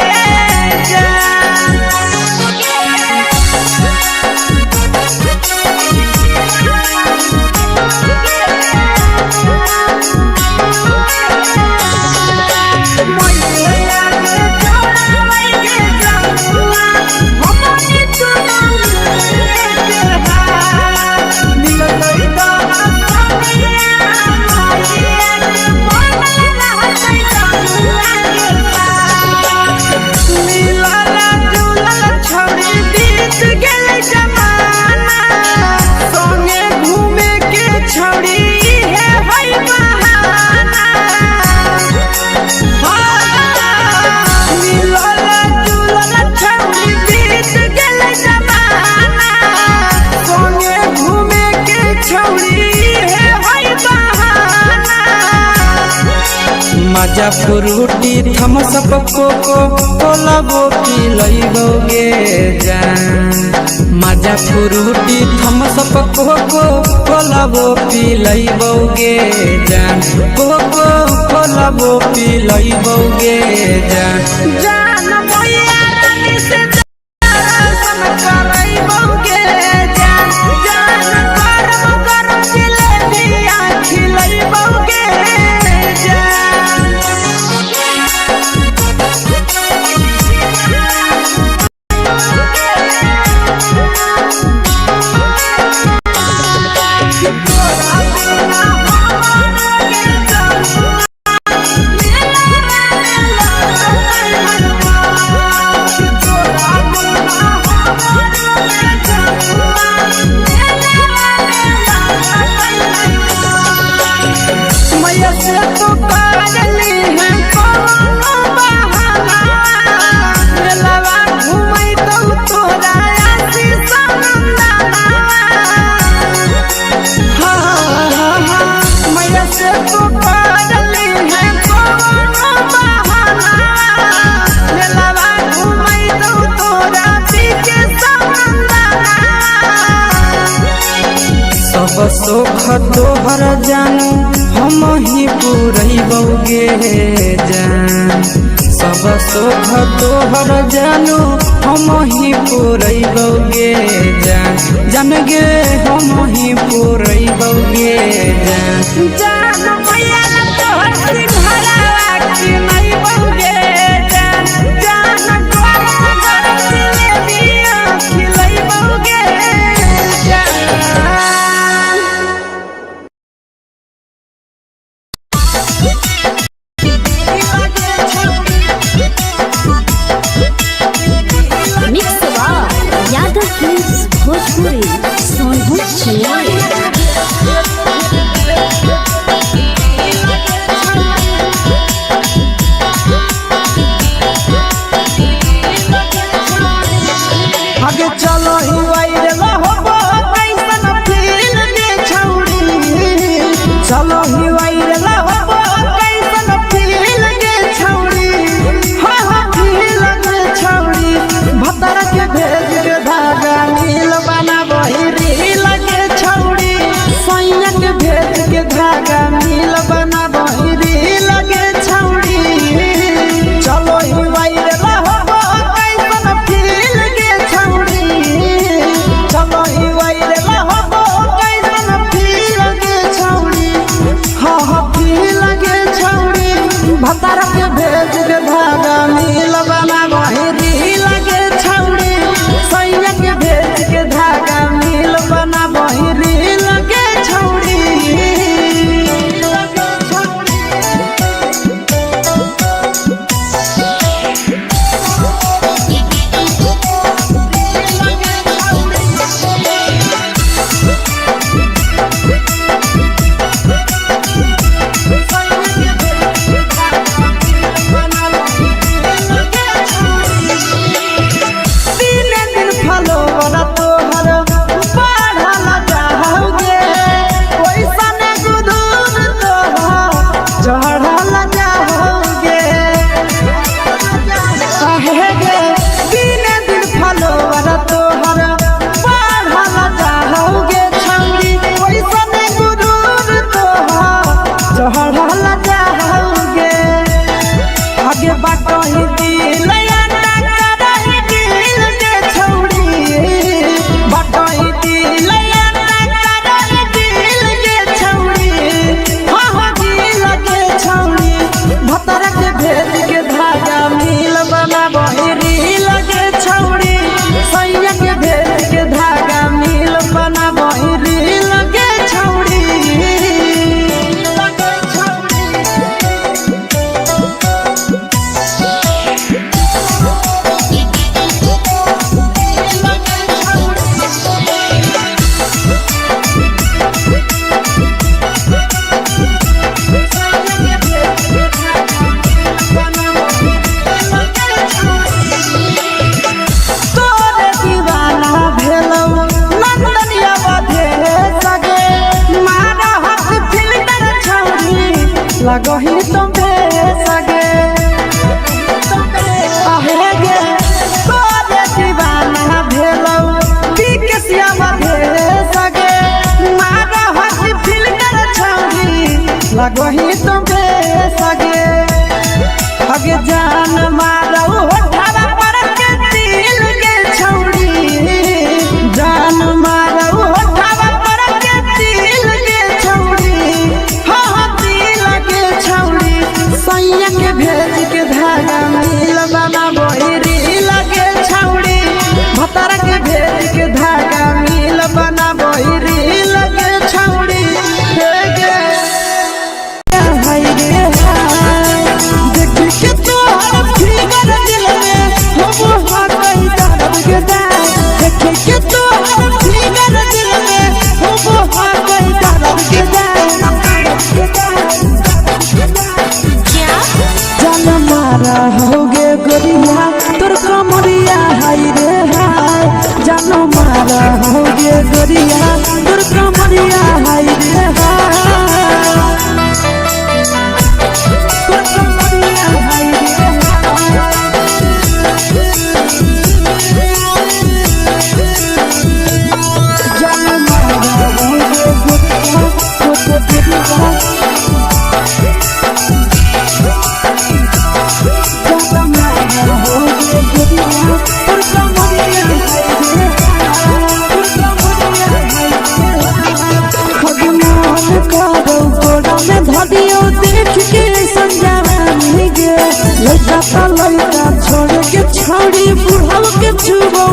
मजा फ्रूटी थम्स अप कोको कोला वो पिलैबोगे जान। मजा फ्रूटी थम्स अप कोको कोला वो पिलैबोगे जान। कोको कोला वो पिलैबोगे जान। जान भैया रानी से दर्शन करैबोगे जान। जान गरम गरम जिलेबिया खिलैबोगे जान। मैया से तो करली है कोनो बहाना। मेलावा घुमै तो तोरा आसी सनंदना। मैया से तो करली है कोनो बहाना। मेलावा घुमै तो तोरा पीके सनंदना। सब सुख तोहर जानू हम ही पुरैबोगे जान। सब सुख तोहर जानू हम ही पुरैबोगे जान। जन गे हम ही पुरैबोगे जान। जान भैया तोहर सिंघरावा खिलैबोगे जान। जान गरम गरम जिलेबिया खिलैबोगे जान। Mix by Yadav films Bhojpuri Sonu Chamoli. आगे चलो ही वायरल होबो कैसन फिल्म के छौड़ी। चलो ही वायरल होबो कैसन फिल्म के छौड़ी। फिल्म के छौड़ी भतर के भेज के धागा नील बनाबही रील के छौड़ी। सैया के भेज के धागा नील बनाबही रील के छौड़ी। चलो ही वायरल होबो फलोवर तोहर बढ़ल जाओगे ओइसन गुदूर तोहर चढ़ल जाओगे काहे गे दिन दिन फलोवर तोहर बढ़ल जाओगे छौरी ओइसन गुदूर तोहर चढ़ल जाओगे आगे बाटही दिल लगही तुम्हे सगे आहे गे तोरे दीवाना भेलौ बिकसिया मधे सगे मारा हसी फिल्टर छौरी लगही तुम्हे सगे अगे जान मारौ होठवा पर के दिल के छौरी जान मारौ होठवा पर के दिल के छौरी सैया के भेज के धागा मिल बना बहिरी लगे छौड़ी भतारा के भेज के धागा मिल बना बहिरी लगे छौड़ी हे गे हाय रे हाय देख के तोहर फिगर दिल में हो हाथई दर्द के दाग देख के तोहर फिगर दिल में हो हाथई दर्द के दाग जान मारा होगे गोरिया तोर कमरिया हाय रे हाय जान मारा होगे गोरिया तोर कमरिया हाय रे हाय तोर कमरिया हाय रे जान मारा होगे गोरिया तोर कमरिया धदियो देख के संजावा नहीं गे लइका छोड़ के छौड़ी बुढ़ाव के छुबो